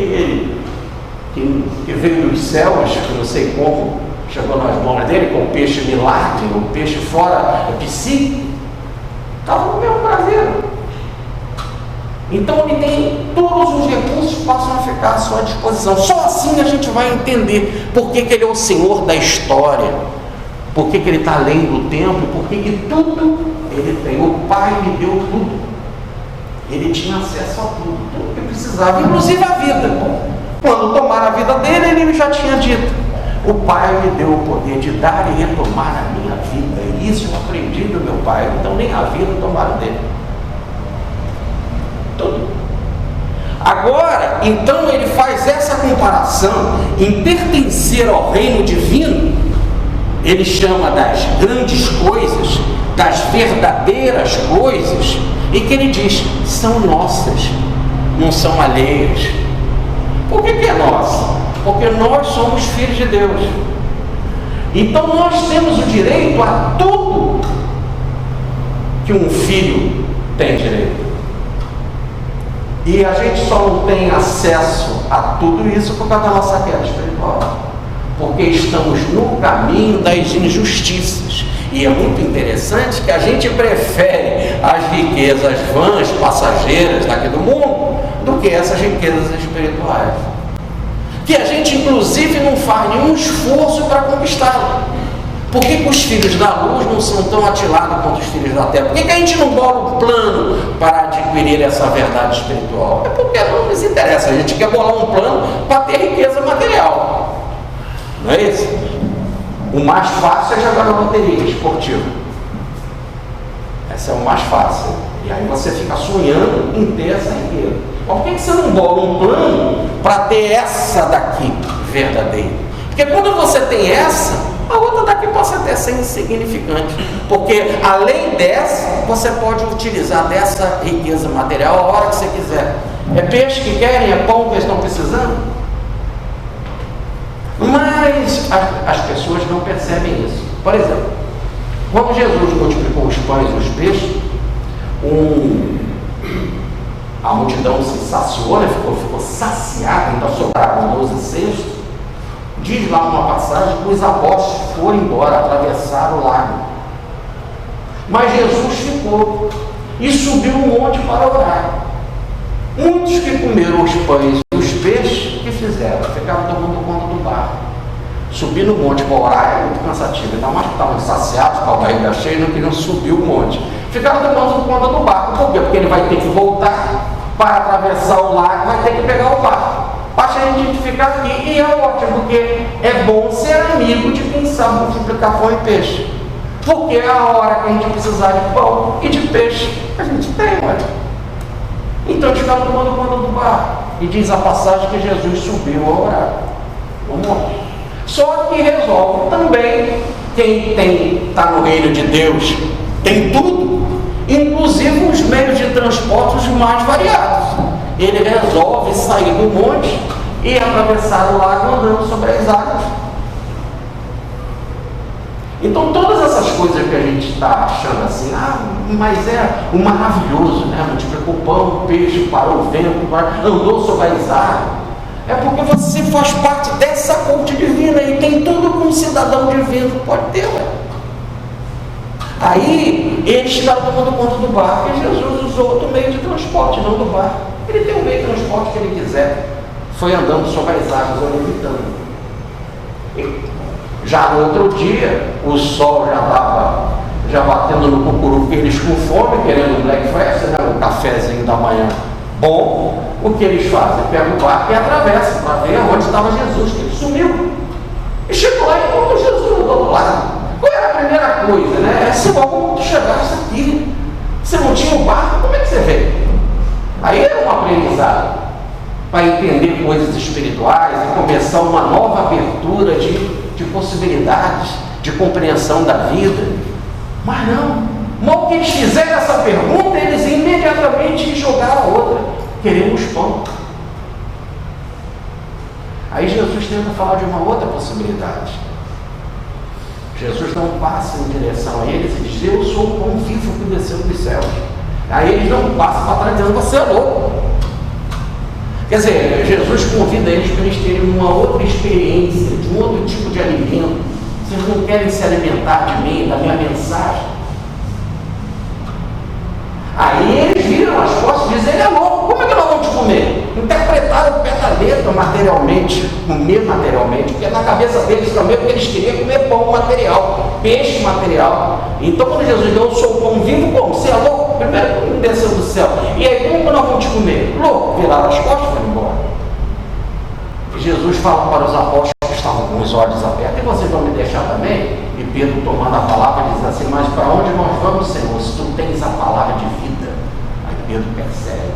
que veio dos céus, que não sei como chegou nas mãos dele, com o peixe milagre, o peixe fora psi, estava no mesmo braseiro. Então ele tem todos os recursos que passam a ficar à sua disposição. Só assim a gente vai entender por que ele é o Senhor da história, por que ele está além do tempo, por que tudo ele tem. O Pai me deu tudo. Ele tinha acesso a tudo que precisava, inclusive a vida. Quando tomar a vida dele, ele já tinha dito: o Pai me deu o poder de dar e retomar a minha vida. E isso eu aprendi do meu Pai. Então nem a vida tomaram dele. Tudo. Agora, então ele faz essa comparação em pertencer ao reino divino. Ele chama das grandes coisas, das verdadeiras coisas, e que ele diz, são nossas, não são alheias. Por que é nossa? Porque nós somos filhos de Deus. Então nós temos o direito a tudo que um filho tem direito. E a gente só não tem acesso a tudo isso por causa da nossa queda espiritual. Porque estamos no caminho das injustiças. E é muito interessante que a gente prefere as riquezas vãs, passageiras daqui do mundo, do que essas riquezas espirituais. Que a gente inclusive não faz nenhum esforço para conquistá-la. Por que os filhos da luz não são tão atilados quanto os filhos da terra? Por que a gente não bola um plano para adquirir essa verdade espiritual? É porque não nos interessa, a gente quer bolar um plano para ter riqueza material. Não é isso? O mais fácil é jogar na loteria esportiva. Essa é o mais fácil. E aí você fica sonhando em ter essa riqueza. Mas por que você não bola um plano para ter essa daqui verdadeira? Porque quando você tem essa, a outra daqui passa até ser insignificante. Porque além dessa, você pode utilizar dessa riqueza material a hora que você quiser. É peixe que querem, é pão que eles estão precisando. Mas as pessoas não percebem isso. Por exemplo, quando Jesus multiplicou os pães e os peixes, a multidão se saciou, né? ficou saciada, ainda sobraram 12 cestos. Diz lá uma passagem que os apóstolos foram embora, atravessaram o lago. Mas Jesus ficou e subiu um monte para orar. Muitos que comeram os pães e os peixes, o que fizeram? Ficaram tomando conta do barco. Subir no monte para orar é muito cansativo, ainda mais que estavam saciados, com a barriga cheia, não queriam subir o monte. Ficaram tomando conta do barco. Por quê? Porque ele vai ter que voltar para atravessar o lago, vai ter que pegar o barco. Basta a gente ficar aqui e é ótimo, porque é bom ser amigo de quem sabe multiplicar pão e peixe. Porque é a hora que a gente precisar de pão e de peixe, a gente tem, olha. Então eles ficaram tomando conta do barco. E diz a passagem que Jesus subiu a orar no monte. Só que resolve também, quem está no reino de Deus tem tudo, inclusive os meios de transporte os mais variados. Ele resolve sair do monte e atravessar o lago andando sobre as águas. Então todas essas coisas que a gente está achando assim, mas é o maravilhoso, né? Multiplicou pão, peixe, parou o vento, andou sobre as águas. É porque você faz parte dessa corte divina e tem tudo que um cidadão divino pode ter, ué. Aí eles ficaram tomando conta do barco e Jesus usou outro meio de transporte, não do barco. Ele tem o meio de transporte que ele quiser. Foi andando sobre as águas, orbitando. E já no outro dia, o sol já estava batendo no cucuruco, eles com fome, querendo um breakfast, né, um cafezinho da manhã bom. O que eles fazem? Pegam o barco e atravessam para ver onde estava Jesus, que ele sumiu. E chegou lá e encontrou Jesus do outro lado. Qual era a primeira coisa, né? Se logo tu chegasse aqui, você não tinha o barco, como é que você veio? Aí era um aprendizado para entender coisas espirituais e começar uma nova abertura de possibilidades, de compreensão da vida. Mas não. Mal que eles fizeram essa pergunta, eles imediatamente jogaram a outra. Queremos pão. Aí Jesus tenta falar de uma outra possibilidade. Jesus não passa em direção a eles e diz, eu sou o pão vivo que desceu dos céus. Aí eles não passam para trás dizendo, você é louco. Quer dizer, Jesus convida eles para eles terem uma outra experiência, de um outro tipo de alimento. Vocês não querem se alimentar de mim, da minha mensagem? Aí eles viram as costas e dizem, ele é louco, como é que nós vamos te comer? Interpretaram o pé da letra materialmente, comer materialmente, porque na cabeça deles também, porque eles queriam comer pão material, peixe material. Então quando Jesus disse, eu sou o pão vivo, como? Você é louco? Primeiro que desceu do céu. E aí, como que nós vamos te comer? Louco, viraram as costas e foram embora. E Jesus fala para os apóstolos que estavam com os olhos abertos, e vocês vão me deixar também? E Pedro, tomando a palavra, diz assim, mas para onde nós vamos, Senhor, se tu tens a palavra de vida? Aí Pedro percebe,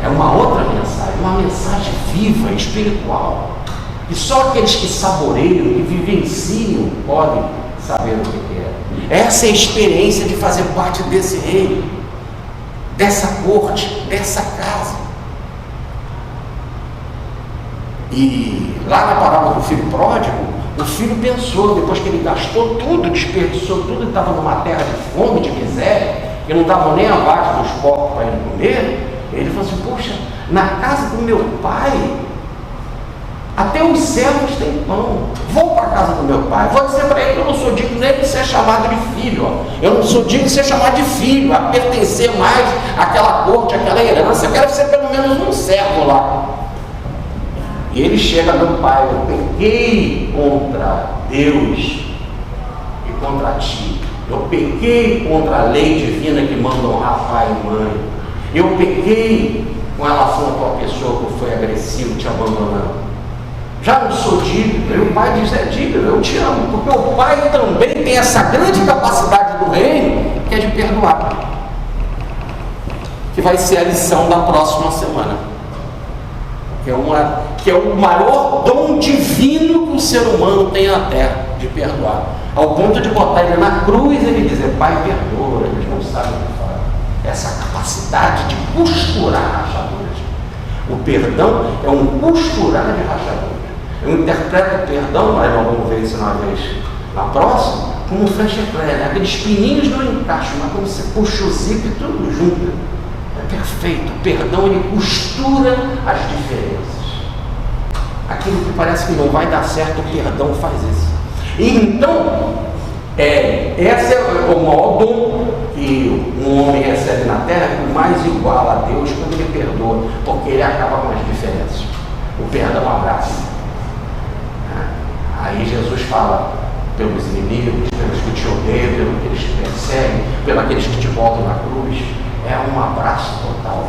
É uma outra mensagem, uma mensagem viva, espiritual. E só aqueles que saboreiam, que vivenciam, podem saber o que é. Essa é a experiência de fazer parte desse reino, dessa corte, dessa casa. E lá na parábola do filho pródigo, o filho pensou, depois que ele gastou tudo, desperdiçou tudo, ele estava numa terra de fome, de miséria, que não davam nem abaixo dos porcos para ele comer. Ele falou assim: poxa, na casa do meu pai, até os servos têm pão. Vou para a casa do meu pai. Vou dizer para ele que eu não sou digno nem de ser chamado de filho. Eu não sou digno de ser chamado de filho, a pertencer mais àquela corte, àquela herança. Eu quero ser pelo menos um servo lá. E ele chega: meu pai, eu pequei contra Deus e contra ti. Eu pequei contra a lei divina que manda honrar pai e mãe. Eu pequei com relação à tua pessoa que foi agressivo, te abandonando. Já não sou digno. E o pai diz: é digno, eu te amo. Porque o pai também tem essa grande capacidade do reino, que é de perdoar. Que vai ser a lição da próxima semana. Que é o maior dom divino que o ser humano tem na terra, de perdoar. Ao ponto de botar ele na cruz e ele dizer: pai, perdoa, eles não sabem o que fazem. Essa capacidade de costurar rachaduras. O perdão é um costurar de rachaduras. Eu interpreto o perdão, mas nós vamos ver isso uma vez na próxima, como um flecha-eclair, né? Aqueles pininhos não encaixam, mas quando você puxa o zip, tudo junto. É perfeito. O perdão, ele costura as diferenças. Aquilo que parece que não vai dar certo, o perdão faz isso. E então, esse é o maior dom que um homem recebe na terra, que mais iguala a Deus quando ele perdoa, porque ele acaba com as diferenças. O perdão abraça. Aí Jesus fala: pelos inimigos, pelos que te odeiam, pelos aqueles que perseguem, pelos aqueles que te botam na cruz. É um abraço total,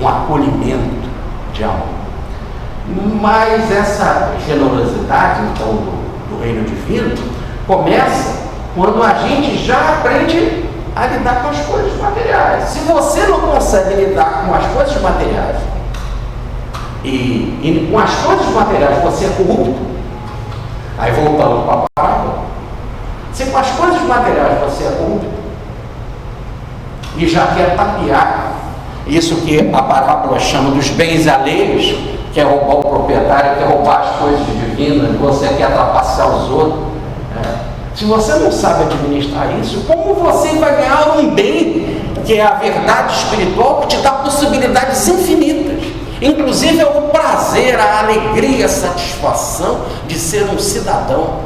um acolhimento de amor. Mas essa generosidade, então, do reino divino, começa quando a gente já aprende a lidar com as coisas materiais. Se você não consegue lidar com as coisas materiais e com as coisas materiais você é corrupto, aí voltando para a parábola, se com as coisas materiais você é corrupto e já quer tapear isso que a parábola chama dos bens alheios, que é roubar o proprietário, quer roubar as coisas divinas, você quer trapacear os outros. Se você não sabe administrar isso, como você vai ganhar um bem, que é a verdade espiritual, que te dá possibilidades infinitas? Inclusive é o prazer, a alegria, a satisfação de ser um cidadão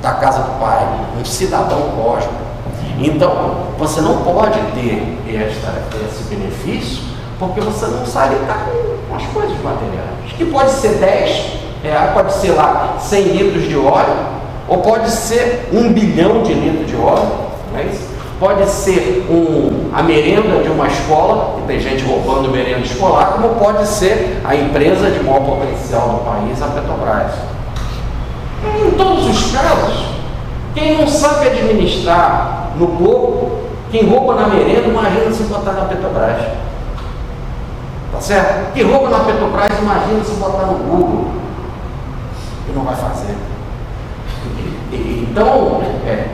da casa do Pai, um cidadão cósmico. Então, você não pode ter esse benefício porque você não sabe lidar com as coisas materiais. Que pode ser 10 reais, pode ser lá 100 litros de óleo, ou pode ser 1 bilhão de litros de óleo, não é isso? Pode ser a merenda de uma escola, que tem gente roubando merenda escolar, como pode ser a empresa de maior potencial do país, a Petrobras. Em todos os casos, quem não sabe administrar no pouco, quem rouba na merenda, imagina se botar na Petrobras. Tá certo? Quem rouba na Petrobras, imagina se botar no Google. E não vai fazer. Então,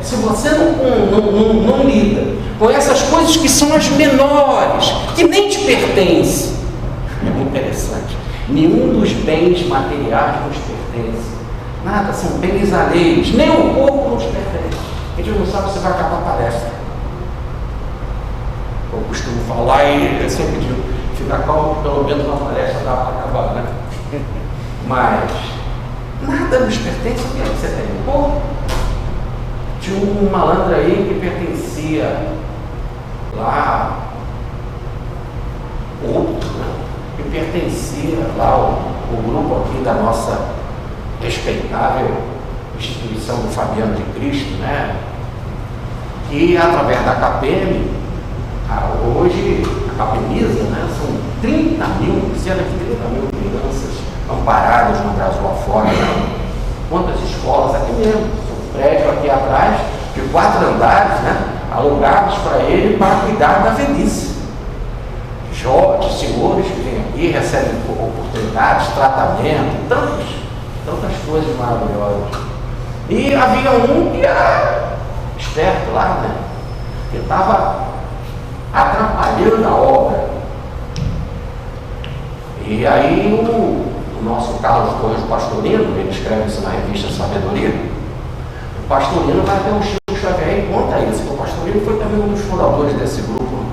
se você não lida com essas coisas que são as menores, que nem te pertencem, é muito interessante. Nenhum dos bens materiais nos pertence. Nada, são bens alheios. Nem o corpo nos pertence. A gente não sabe se vai acabar a palestra. Eu costumo falar e eu sempre digo: fica calmo, pelo menos uma palestra dá para acabar, né? Mas nada nos pertence. O que é que você tem? O corpo. Tinha um malandro aí que pertencia lá, outro, né? Que pertencia lá o grupo aqui da nossa respeitável instituição do Fabiano de Cristo, né? Que através da CAPEM, hoje a CAPEMISA, né? São 30 mil, cerca de 30 mil crianças amparadas no Brasil afora. Né? Quantas escolas aqui mesmo? Um prédio aqui atrás, de 4 andares, né? Alugados para ele para cuidar da velhice. de senhores que vêm aqui, recebem oportunidades, tratamento, tantas coisas maravilhosas. E havia um que era esperto lá, né? Que estava atrapalhando a obra. E aí o nosso Carlos Torres Pastorino, ele escreve isso na revista Sabedoria, o Pastorino vai até o Chico Xavier e conta isso, porque o Pastorino foi também um dos fundadores desse grupo,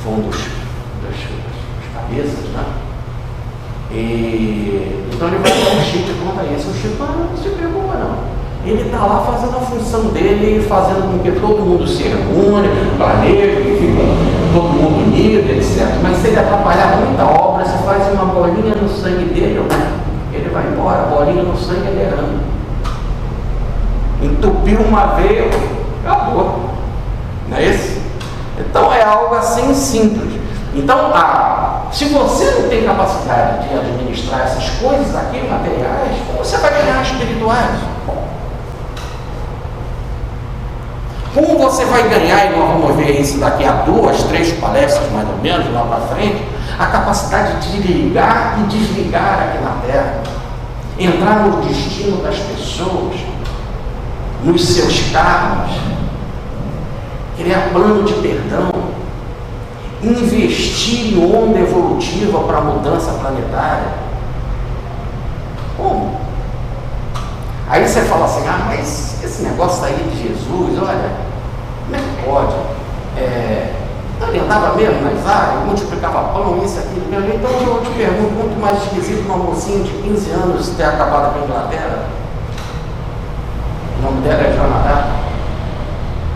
foi um dos cabeças, né? E então ele vai até o Chico e conta isso. O Chico não se preocupa não. Ele está lá fazendo a função dele, fazendo com que todo mundo se reúne, planeje, que fique todo mundo unido, etc. Mas se ele atrapalhar muita obra, se faz uma bolinha no sangue dele, ele vai embora, bolinha no sangue ele errando. Entupiu uma veia, acabou. Não é isso? Então é algo assim simples. Então, se você não tem capacidade de administrar essas coisas aqui, materiais, como você vai ganhar espirituais? Como você vai ganhar, e nós vamos ver isso daqui a 2, 3 palestras mais ou menos, lá para frente, a capacidade de ligar e desligar aqui na Terra, entrar no destino das pessoas, nos seus karmas, criar plano de perdão, investir em onda evolutiva para a mudança planetária. Como? Aí você fala assim, mas esse negócio aí de Jesus, olha, como é que pode? Ele andava mesmo nas áreas, multiplicava pão, isso, aquilo, aquilo. Então eu te pergunto, muito mais esquisito uma mocinha de 15 anos ter acabado com a Inglaterra. O nome dela é Janará.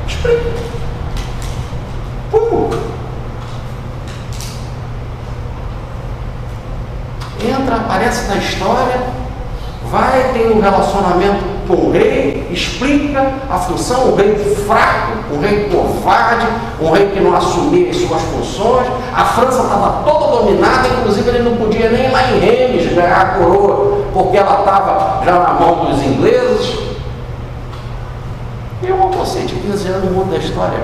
Explica. Como? Entra, aparece na história, vai, tem um relacionamento com o rei, explica a função, o rei fraco, o rei covarde, o rei que não assumia as suas funções. A França estava toda dominada, inclusive ele não podia nem ir lá em Reims ganhar a coroa, porque ela estava já na mão dos ingleses. E uma mocinha de 15 anos muda a história.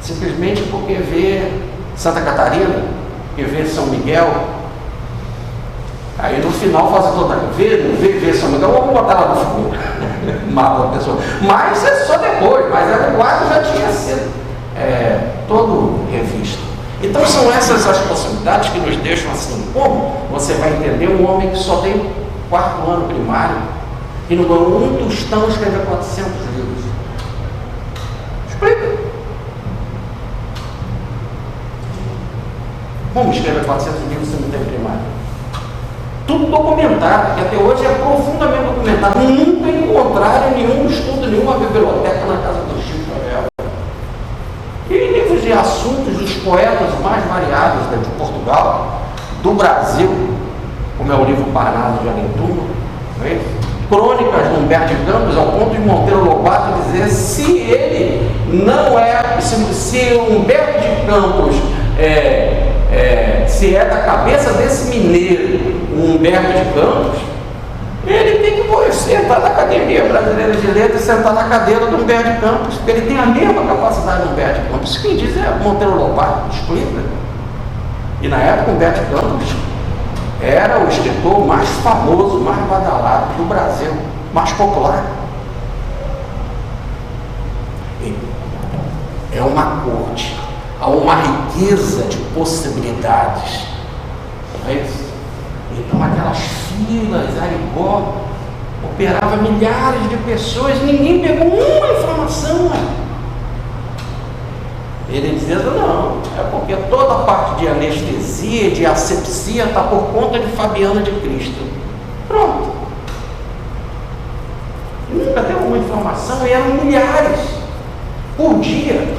Simplesmente porque vê Santa Catarina, que vê São Miguel. Aí no final faz toda vê São Miguel, vamos botar lá no fogo, mata a pessoa. Mas é só depois, mas o quadro já tinha sido todo revisto. Então são essas as possibilidades que nos deixam assim. Como você vai entender um homem que só tem 4º ano primário e não ganhou um tostão escrever 400 livros? Explica. Como escrever 400 livros se não tem primário? Tudo documentado, que até hoje é profundamente documentado. Nunca encontraram nenhum estudo, nenhuma biblioteca na casa do Chico Xavier. E livros de assuntos dos poetas mais variados de Portugal, do Brasil, como é o livro Parnaso de Alentuno, não é? Crônicas de Humberto de Campos, ao ponto de Monteiro Lobato dizer se ele não é, se Humberto de Campos se é da cabeça desse mineiro, o Humberto de Campos, ele tem que sentar na Academia Brasileira de Letras e sentar na cadeira do Humberto de Campos, porque ele tem a mesma capacidade do Humberto de Campos. Quem diz é Monteiro Lobato, explica. E na época o Humberto de Campos era o escritor mais famoso, mais badalado do Brasil, mais popular. E é uma corte, há uma riqueza de possibilidades. Não é isso? Então aquelas filas, Arigó, operava milhares de pessoas, ninguém pegou uma informação. Ele dizendo, não, é porque toda a parte de anestesia, de asepsia, está por conta de Fabiana de Cristo. Pronto. Nunca deu uma informação, e eram milhares por dia,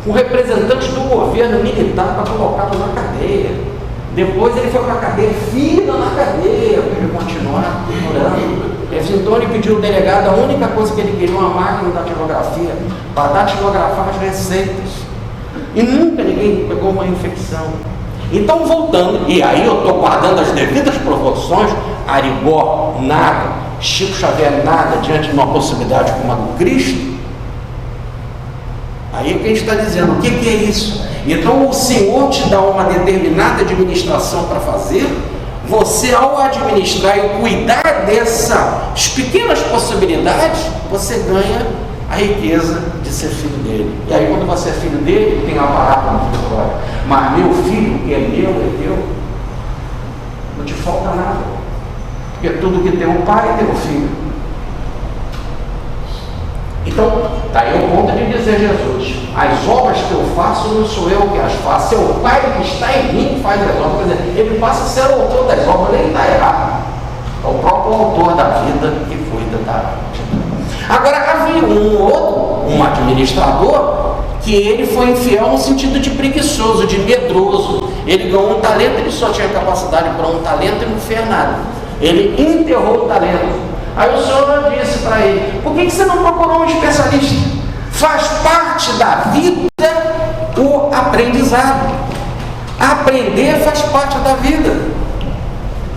com representantes do governo militar para colocá-lo na cadeia. Depois ele foi para a cadeia, fila na cadeia, para ele continuar morando. Então ele pediu ao delegado, a única coisa que ele queria, uma máquina da datilografia, para datilografar as receitas. E nunca ninguém pegou uma infecção. Então voltando, e aí eu estou guardando as devidas proporções, Arigó, nada, Chico Xavier, nada, diante de uma possibilidade como a do Cristo. Aí é que a gente está dizendo, o que é isso? Então o Senhor te dá uma determinada administração para fazer, você ao administrar e cuidar dessas pequenas possibilidades, você ganha a riqueza de ser filho dele. E aí quando você é filho dele, tem uma palavra na história, mas meu filho, que é meu, é teu, não te falta nada, porque tudo que tem o pai tem o filho. Então, daí o ponto de dizer Jesus, as obras que eu faço não sou eu que as faço, é o Pai que está em mim que faz as obras. Quer dizer, ele passa a ser o autor das obras, nem está errado. É o próprio autor da vida que cuida da vida. Agora, havia um administrador, que ele foi infiel no sentido de preguiçoso, de medroso. Ele ganhou um talento, ele só tinha capacidade para um talento e não fez nada. Ele enterrou o talento. Aí o Senhor disse para ele, por que você não procurou um especialista? Faz parte da vida o aprendizado. Aprender faz parte da vida.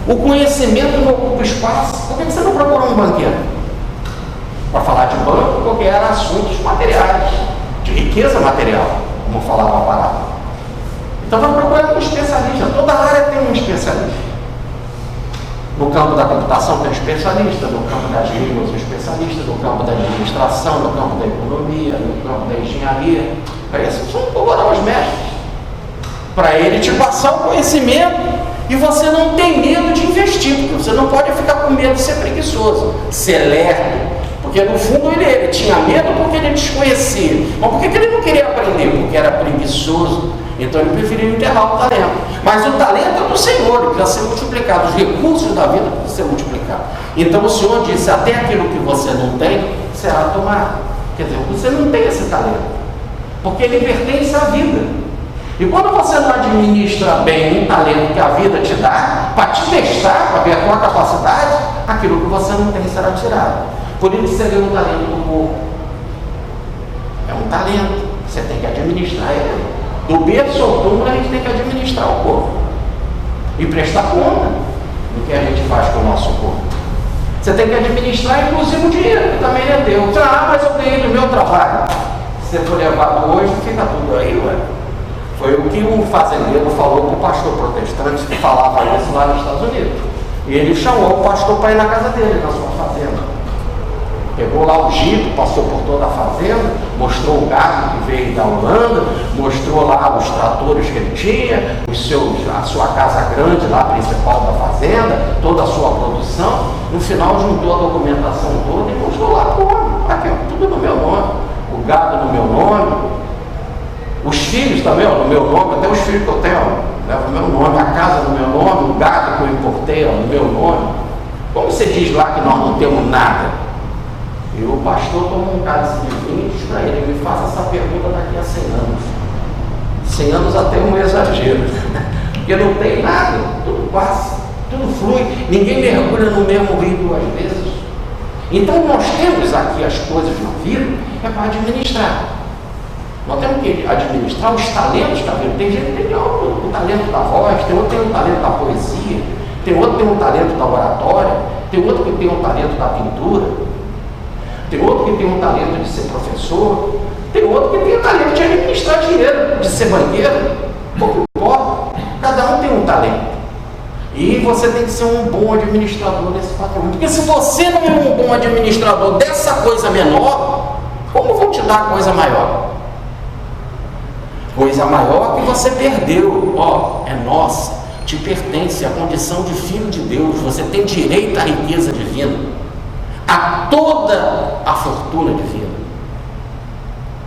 O conhecimento não ocupa espaço. Por que você não procurou um banqueiro? Para falar de banco, porque eram assuntos materiais, de riqueza material, como falava a palavra. Então vai procurar um especialista. Toda área tem um especialista. No campo da computação tem um especialista, no campo das línguas um especialista, no campo da administração, no campo da economia, no campo da engenharia. Esses são os mestres. Para ele te passar o conhecimento e você não tem medo de investir, porque você não pode ficar com medo de ser preguiçoso, ser lerdo. Porque no fundo ele tinha medo porque ele desconhecia. Mas por que ele não queria aprender? Porque era preguiçoso. Então ele preferiu enterrar o talento. Mas o talento é do Senhor, ele precisa ser multiplicado. Os recursos da vida precisam ser multiplicados. Então o Senhor disse, até aquilo que você não tem, será tomado. Quer dizer, você não tem esse talento, porque ele pertence à vida. E quando você não administra bem um talento que a vida te dá, para te testar, para ver a tua capacidade, aquilo que você não tem será tirado. Por isso você vê um talento do corpo. É um talento, você tem que administrar ele. Do berço ao túmulo a gente tem que administrar o corpo e prestar conta do que a gente faz com o nosso corpo. Você tem que administrar inclusive o dinheiro, que também é teu. Mas eu ganhei do meu trabalho. Se você for levado hoje, fica tudo aí, ué. Foi o que um fazendeiro falou para o pastor protestante que falava isso lá nos Estados Unidos. E ele chamou o pastor para ir na casa dele, na sua fazenda. Pegou lá o jipe, passou por toda a fazenda, mostrou o gado que veio da Holanda, mostrou lá os tratores que ele tinha, a sua casa grande lá, principal da fazenda, toda a sua produção. No final juntou a documentação toda e mostrou lá como. Aqui, tudo no meu nome. O gado no meu nome. Os filhos também, no meu nome, até os filhos que eu tenho, leva o meu nome, a casa no meu nome, o gado que eu importei, no meu nome. Como você diz lá que nós não temos nada? E o pastor tomou um cálice de vinho e disse para ele, me faça essa pergunta daqui a 100 anos. 100 anos até um exagero, porque não tem nada, tudo passa, tudo flui, ninguém mergulha no mesmo rio 2 vezes. Então nós temos aqui as coisas na vida, é para administrar. Nós temos que administrar os talentos da vida. Tem gente que tem o talento da voz, tem outro que tem o talento da poesia, tem outro que tem o talento da oratória, tem outro que tem o talento da pintura. Tem outro que tem um talento de ser professor, tem outro que tem o talento de administrar dinheiro, de ser banqueiro. Pouco importa, cada um tem um talento. E você tem que ser um bom administrador desse patrimônio. Porque se você não é um bom administrador dessa coisa menor, como vão te dar coisa maior? Coisa maior que você perdeu, é nossa, te pertence, a condição de filho de Deus, você tem direito à riqueza divina, a toda a fortuna divina.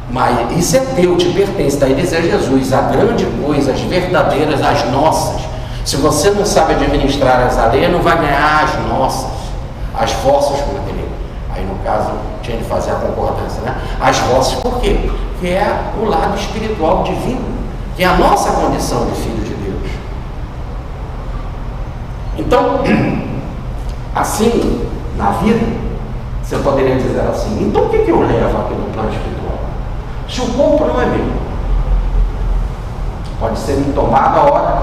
Mas isso é teu, te pertence. Daí dizer Jesus, a grande coisa, as verdadeiras, as nossas. Se você não sabe administrar as alheias, não vai ganhar as nossas, as vossas, como ele. Aí no caso tinha de fazer a concordância, né? As vossas, por quê? Que é o lado espiritual divino, que é a nossa condição de filho de Deus. Então, assim, na vida, você poderia dizer assim, então o que eu levo aqui no plano espiritual? Se o corpo não é meu, pode ser me tomado a hora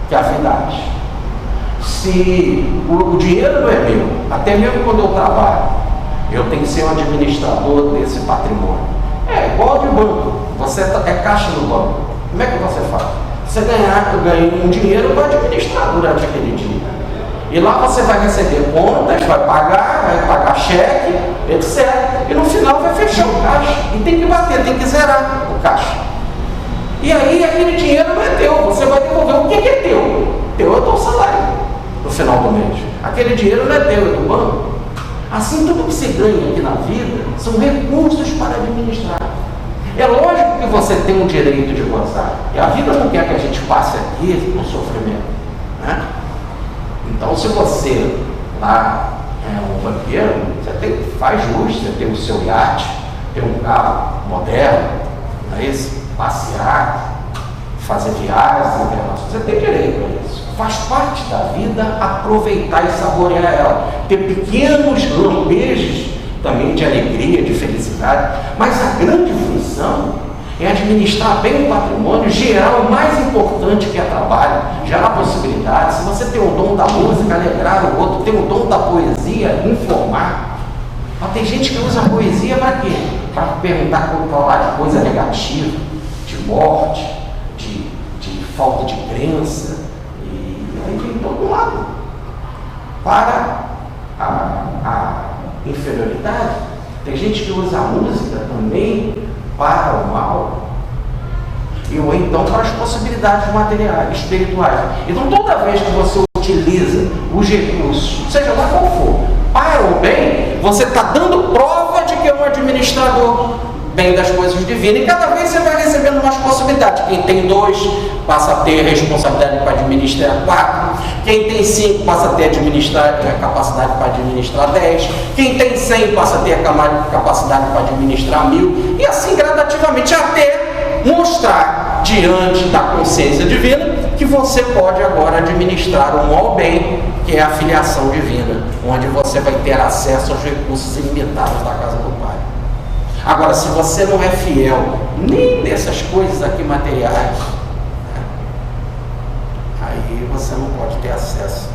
que a vida age. Se o dinheiro não é meu, até mesmo quando eu trabalho, eu tenho que ser um administrador desse patrimônio. É igual de banco. Você é caixa no banco. Como é que você faz? Você ganha um dinheiro para administrar durante aquele dia. E lá você vai receber contas, vai pagar cheque, etc. E no final vai fechar o caixa. E tem que bater, tem que zerar o caixa. E aí aquele dinheiro não é teu. Você vai devolver. O que é teu? Teu é o teu salário no final do mês. Aquele dinheiro não é teu, é do banco. Assim, tudo que você ganha aqui na vida são recursos para administrar. É lógico que você tem o direito de gozar. E a vida não quer que a gente passe aqui no sofrimento, né? Então, se você lá é um banqueiro, você faz jus, você tem o seu iate, tem um carro moderno, não é isso? Passear, fazer viagens internacionais, você tem direito a isso. Faz parte da vida aproveitar e saborear ela. Ter pequenos lampejos também de alegria, de felicidade, mas a grande função é administrar bem o patrimônio, gerar o mais importante que é trabalho, gerar possibilidades. Se você tem o dom da música, alegrar o outro, tem o dom da poesia, informar. Mas tem gente que usa a poesia para quê? Para perguntar, falar de coisa negativa, de morte, de falta de crença, e aí vem todo lado. Para a inferioridade, tem gente que usa a música também para o mal, ou então para as possibilidades materiais, espirituais. Então, toda vez que você utiliza os recursos, seja lá qual for, para o bem, você está dando prova de que é um administrador bem das coisas divinas, e cada vez você vai recebendo mais possibilidades. Quem tem 2 passa a ter responsabilidade para administrar 4, quem tem 5 passa a ter capacidade para administrar 10, quem tem 100 passa a ter capacidade para administrar 1000, e assim gradativamente, até mostrar diante da consciência divina que você pode agora administrar o mal bem, que é a filiação divina, onde você vai ter acesso aos recursos ilimitados da casa do Pai. Agora, se você não é fiel nem dessas coisas aqui materiais, aí você não pode ter acesso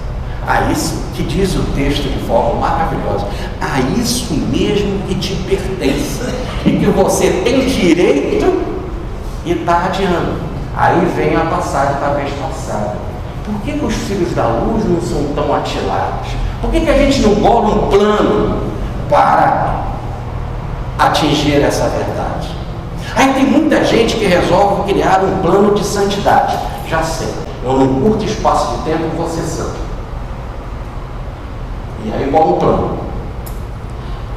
a isso que diz o texto de forma maravilhosa, a isso mesmo que te pertence e que você tem direito e está adiando. Aí vem a passagem da vez passada. Por que os filhos da luz não são tão atilados? Por que a gente não bola um plano para atingir essa verdade? Aí tem muita gente que resolve criar um plano de santidade. Já sei, eu num curto espaço de tempo vou ser santo. E aí qual o plano?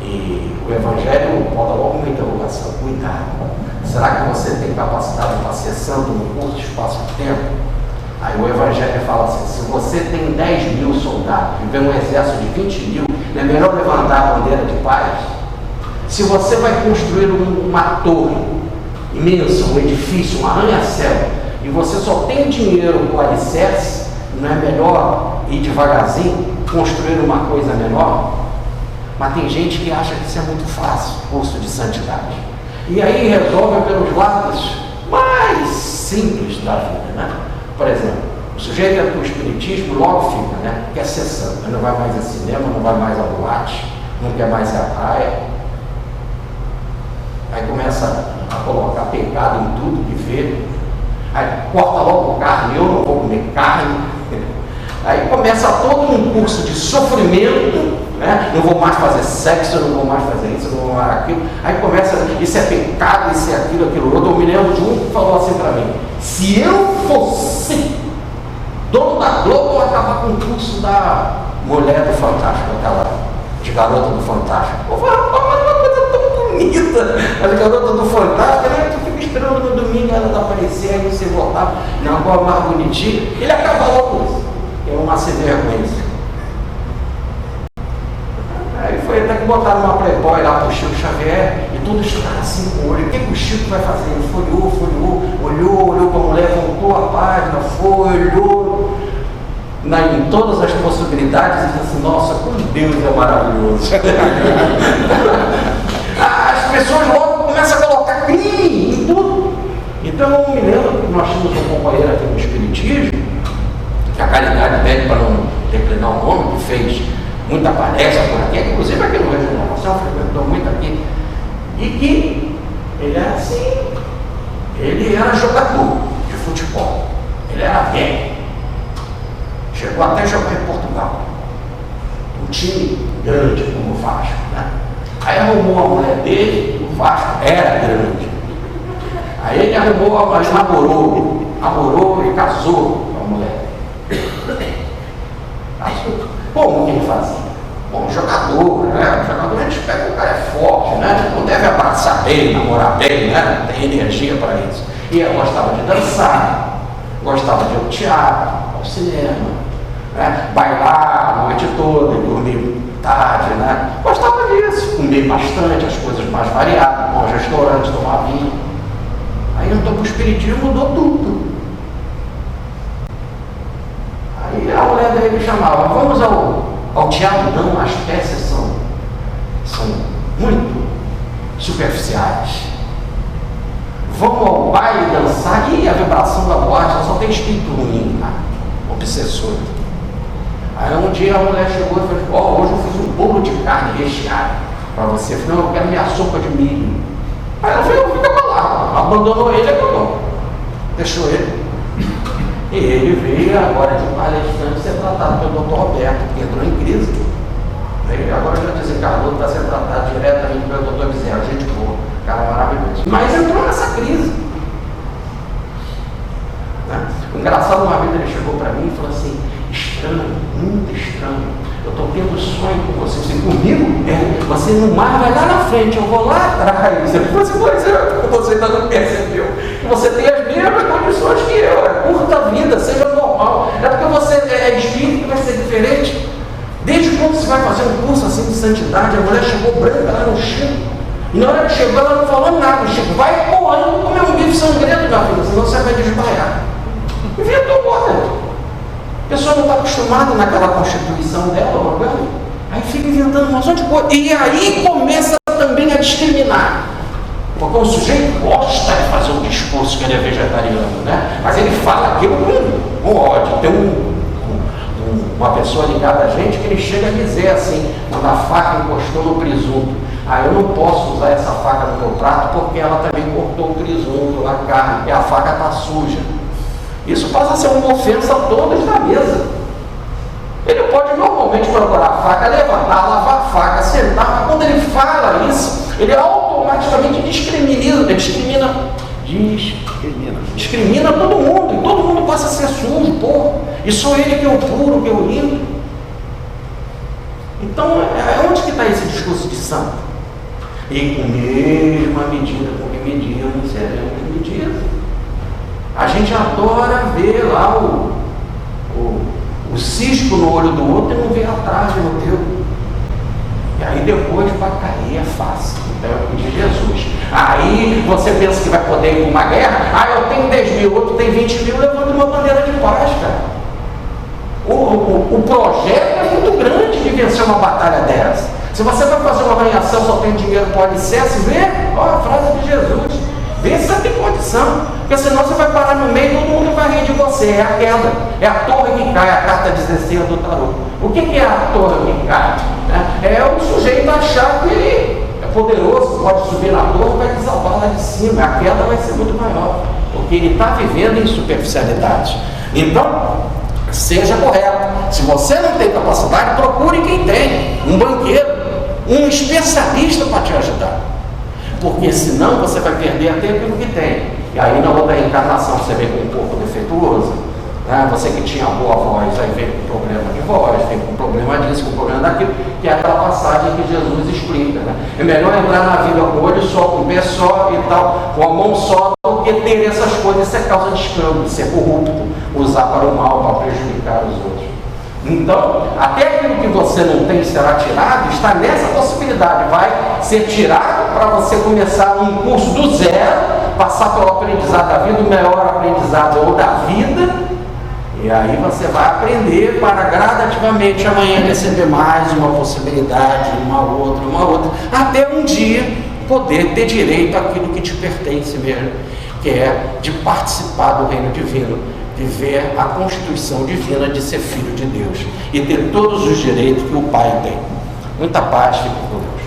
E o Evangelho bota logo uma interrogação. Cuidado, será que você tem capacidade para ser santo num curto espaço de tempo? Aí o Evangelho fala assim: se você tem 10.000 soldados e vem um exército de 20.000, não é melhor levantar a bandeira de paz? Se você vai construir uma torre imensa, um edifício, um arranha-céu, e você só tem dinheiro com o alicerce, não é melhor ir devagarzinho, construir uma coisa menor? Mas tem gente que acha que isso é muito fácil, curso de santidade. E aí resolve pelos lados mais simples da vida, né? Por exemplo, o sujeito é para o espiritismo, logo fica, né? Quer ser santo, não vai mais a cinema, não vai mais a boate, não quer mais ir à praia. Aí começa a colocar pecado em tudo que vê. Aí corta logo carne, eu não vou comer carne. Aí começa todo um curso de sofrimento, né? Não vou mais fazer sexo, não vou mais fazer isso, não vou mais aquilo. Aí começa, isso é pecado, isso é aquilo, aquilo outro. Eu me lembro de um que falou assim para mim: se eu fosse dono da Globo, eu acabava com o curso da Mulher do Fantástico, aquela de Garota do Fantástico. Eu falei: rapaz, uma coisa tão bonita, a Garota do Fantástico, né? Tu fica esperando no domingo ela aparecer, aí você voltar, não, qual é mais bonitinho. Ele acaba logo isso. Eu não nasci vergonha. Aí foi até que botaram uma Playboy lá pro Chico Xavier e todos ficaram assim com o olho. O que o Chico vai fazer? Ele olhou para a mulher, voltou a página, olhou em todas as possibilidades e disse assim: nossa, como Deus é maravilhoso. As pessoas logo começam a colocar crime em tudo. Então eu me lembro que nós tínhamos um companheiro aqui no Espiritismo, que a caridade pede para não declinar o nome, que fez muita palestra por aqui, inclusive aqui no Rio de Janeiro, frequentou muito aqui, e que Ele era assim, ele era jogador de futebol, ele era velho, chegou até a jogar em Portugal, um time grande como o Vasco, né? Aí arrumou a mulher dele, o Vasco era grande. Aí ele arrumou, mas namorou e casou com a mulher. Casou. Como que ele fazia? Bom, jogador, né? O jogador, a gente pega, o cara é forte, né? Não deve abraçar bem, namorar bem, né? Não tem energia para isso. E ela gostava de dançar, gostava de ir ao teatro, ao cinema, né? Bailar a noite toda, dormir tarde, né? Gostava disso, comer bastante, as coisas mais variadas, bons restaurantes, tomar vinho. Aí entrou para o espiritismo, mudou tudo. Aí a mulher dele me chamava, vamos ao teatro? Não, as peças são muito superficiais. Vamos ao baile dançar, e a vibração da boate, só tem espírito ruim, né? Obsessor. Aí um dia a mulher chegou e falou, hoje eu fiz um bolo de carne recheada para você. Eu falei, não, eu quero minha sopa de milho. Aí ela falou, fica pra lá. Abandonou ele, deixou ele. E ele veio agora de palestrante ser tratado pelo Dr. Roberto, que entrou em crise. Ele agora já desencarnou, está sendo tratado diretamente pelo Dr. Bezerra, gente boa, cara maravilhoso. Mas entrou nessa crise. Né? O engraçado, uma vez ele chegou para mim e falou assim, estranho, muito estranho. Eu estou tendo sonho com você. Você comigo? Você no mar vai lá na frente, eu vou lá atrás. Você ainda não percebeu que você tem as mesmas condições que eu. Curta a vida, seja normal. É porque você é espírito que vai ser diferente. Desde quando você vai fazer um curso assim de santidade, a mulher chegou branca lá no Chico. E na hora que chegou, ela não falou nada. O Chico, vai coando comer um bife sangrento, minha filha, senão você vai desmaiar. Inventou moda. A pessoa não está acostumada naquela constituição dela, orgânica, aí fica inventando uma monte de coisa. E aí começa também a discriminar. Porque o sujeito gosta de fazer um discurso que ele é vegetariano, né? Mas ele fala aquilo com ódio. Tem uma pessoa ligada a gente que ele chega a dizer assim, quando a faca encostou no presunto, eu não posso usar essa faca no meu prato porque ela também cortou o presunto, a carne, e a faca está suja. Isso passa a ser uma ofensa a todos da mesa. Ele pode normalmente procurar a faca, levantar, lavar a faca, sentar, mas quando ele fala isso, ele automaticamente discrimina todo mundo, e todo mundo passa a ser sujo, porra. E só ele que é o puro, que é o limpo. Então, onde que está esse discurso de santo? E com a mesma medida com que medimos, seremos medidos. A gente adora ver lá o cisco no olho do outro e não vê atrás no teu. E aí depois para cair é fácil. Então é o de Jesus. Aí você pensa que vai poder ir para uma guerra, eu tenho 10 mil, outro tem 20 mil, levanta uma bandeira de paz, cara. O projeto é muito grande de vencer uma batalha dessa. Se você vai fazer uma reação, só tem dinheiro para o alicerce, vê, a frase de Jesus. Vê se você tem condição, porque senão você vai parar no meio e todo mundo vai rir de você. É a queda, é a torre que cai, a carta 16 do tarô. O que é a torre que cai? É o sujeito achar que ele é poderoso, pode subir na torre e vai desabar lá de cima. A queda vai ser muito maior, porque ele está vivendo em superficialidade. Então, seja correto. Se você não tem capacidade, procure quem tem, um banqueiro, um especialista para te ajudar. Porque senão você vai perder até aquilo que tem. E aí na outra reencarnação você vem com um corpo defeituoso, né? Você que tinha boa voz, aí vem com problema de voz, vem com problema disso, com problema daquilo, que é aquela passagem que Jesus explica, né? É melhor entrar na vida com o olho só, com o pé só e tal, com a mão só, do que ter essas coisas. Isso é causa de escândalo, ser corrupto, usar para o mal, para prejudicar os outros. Então, até aquilo que você não tem será tirado, está nessa possibilidade. Vai ser tirado para você começar um curso do zero, passar pelo aprendizado da vida, o melhor aprendizado ou da vida, e aí você vai aprender para gradativamente amanhã receber mais uma possibilidade, uma outra, até um dia poder ter direito àquilo que te pertence mesmo, que é de participar do reino divino, viver a constituição divina de ser filho de Deus e ter todos os direitos que o Pai tem. Muita paz, fique com Deus.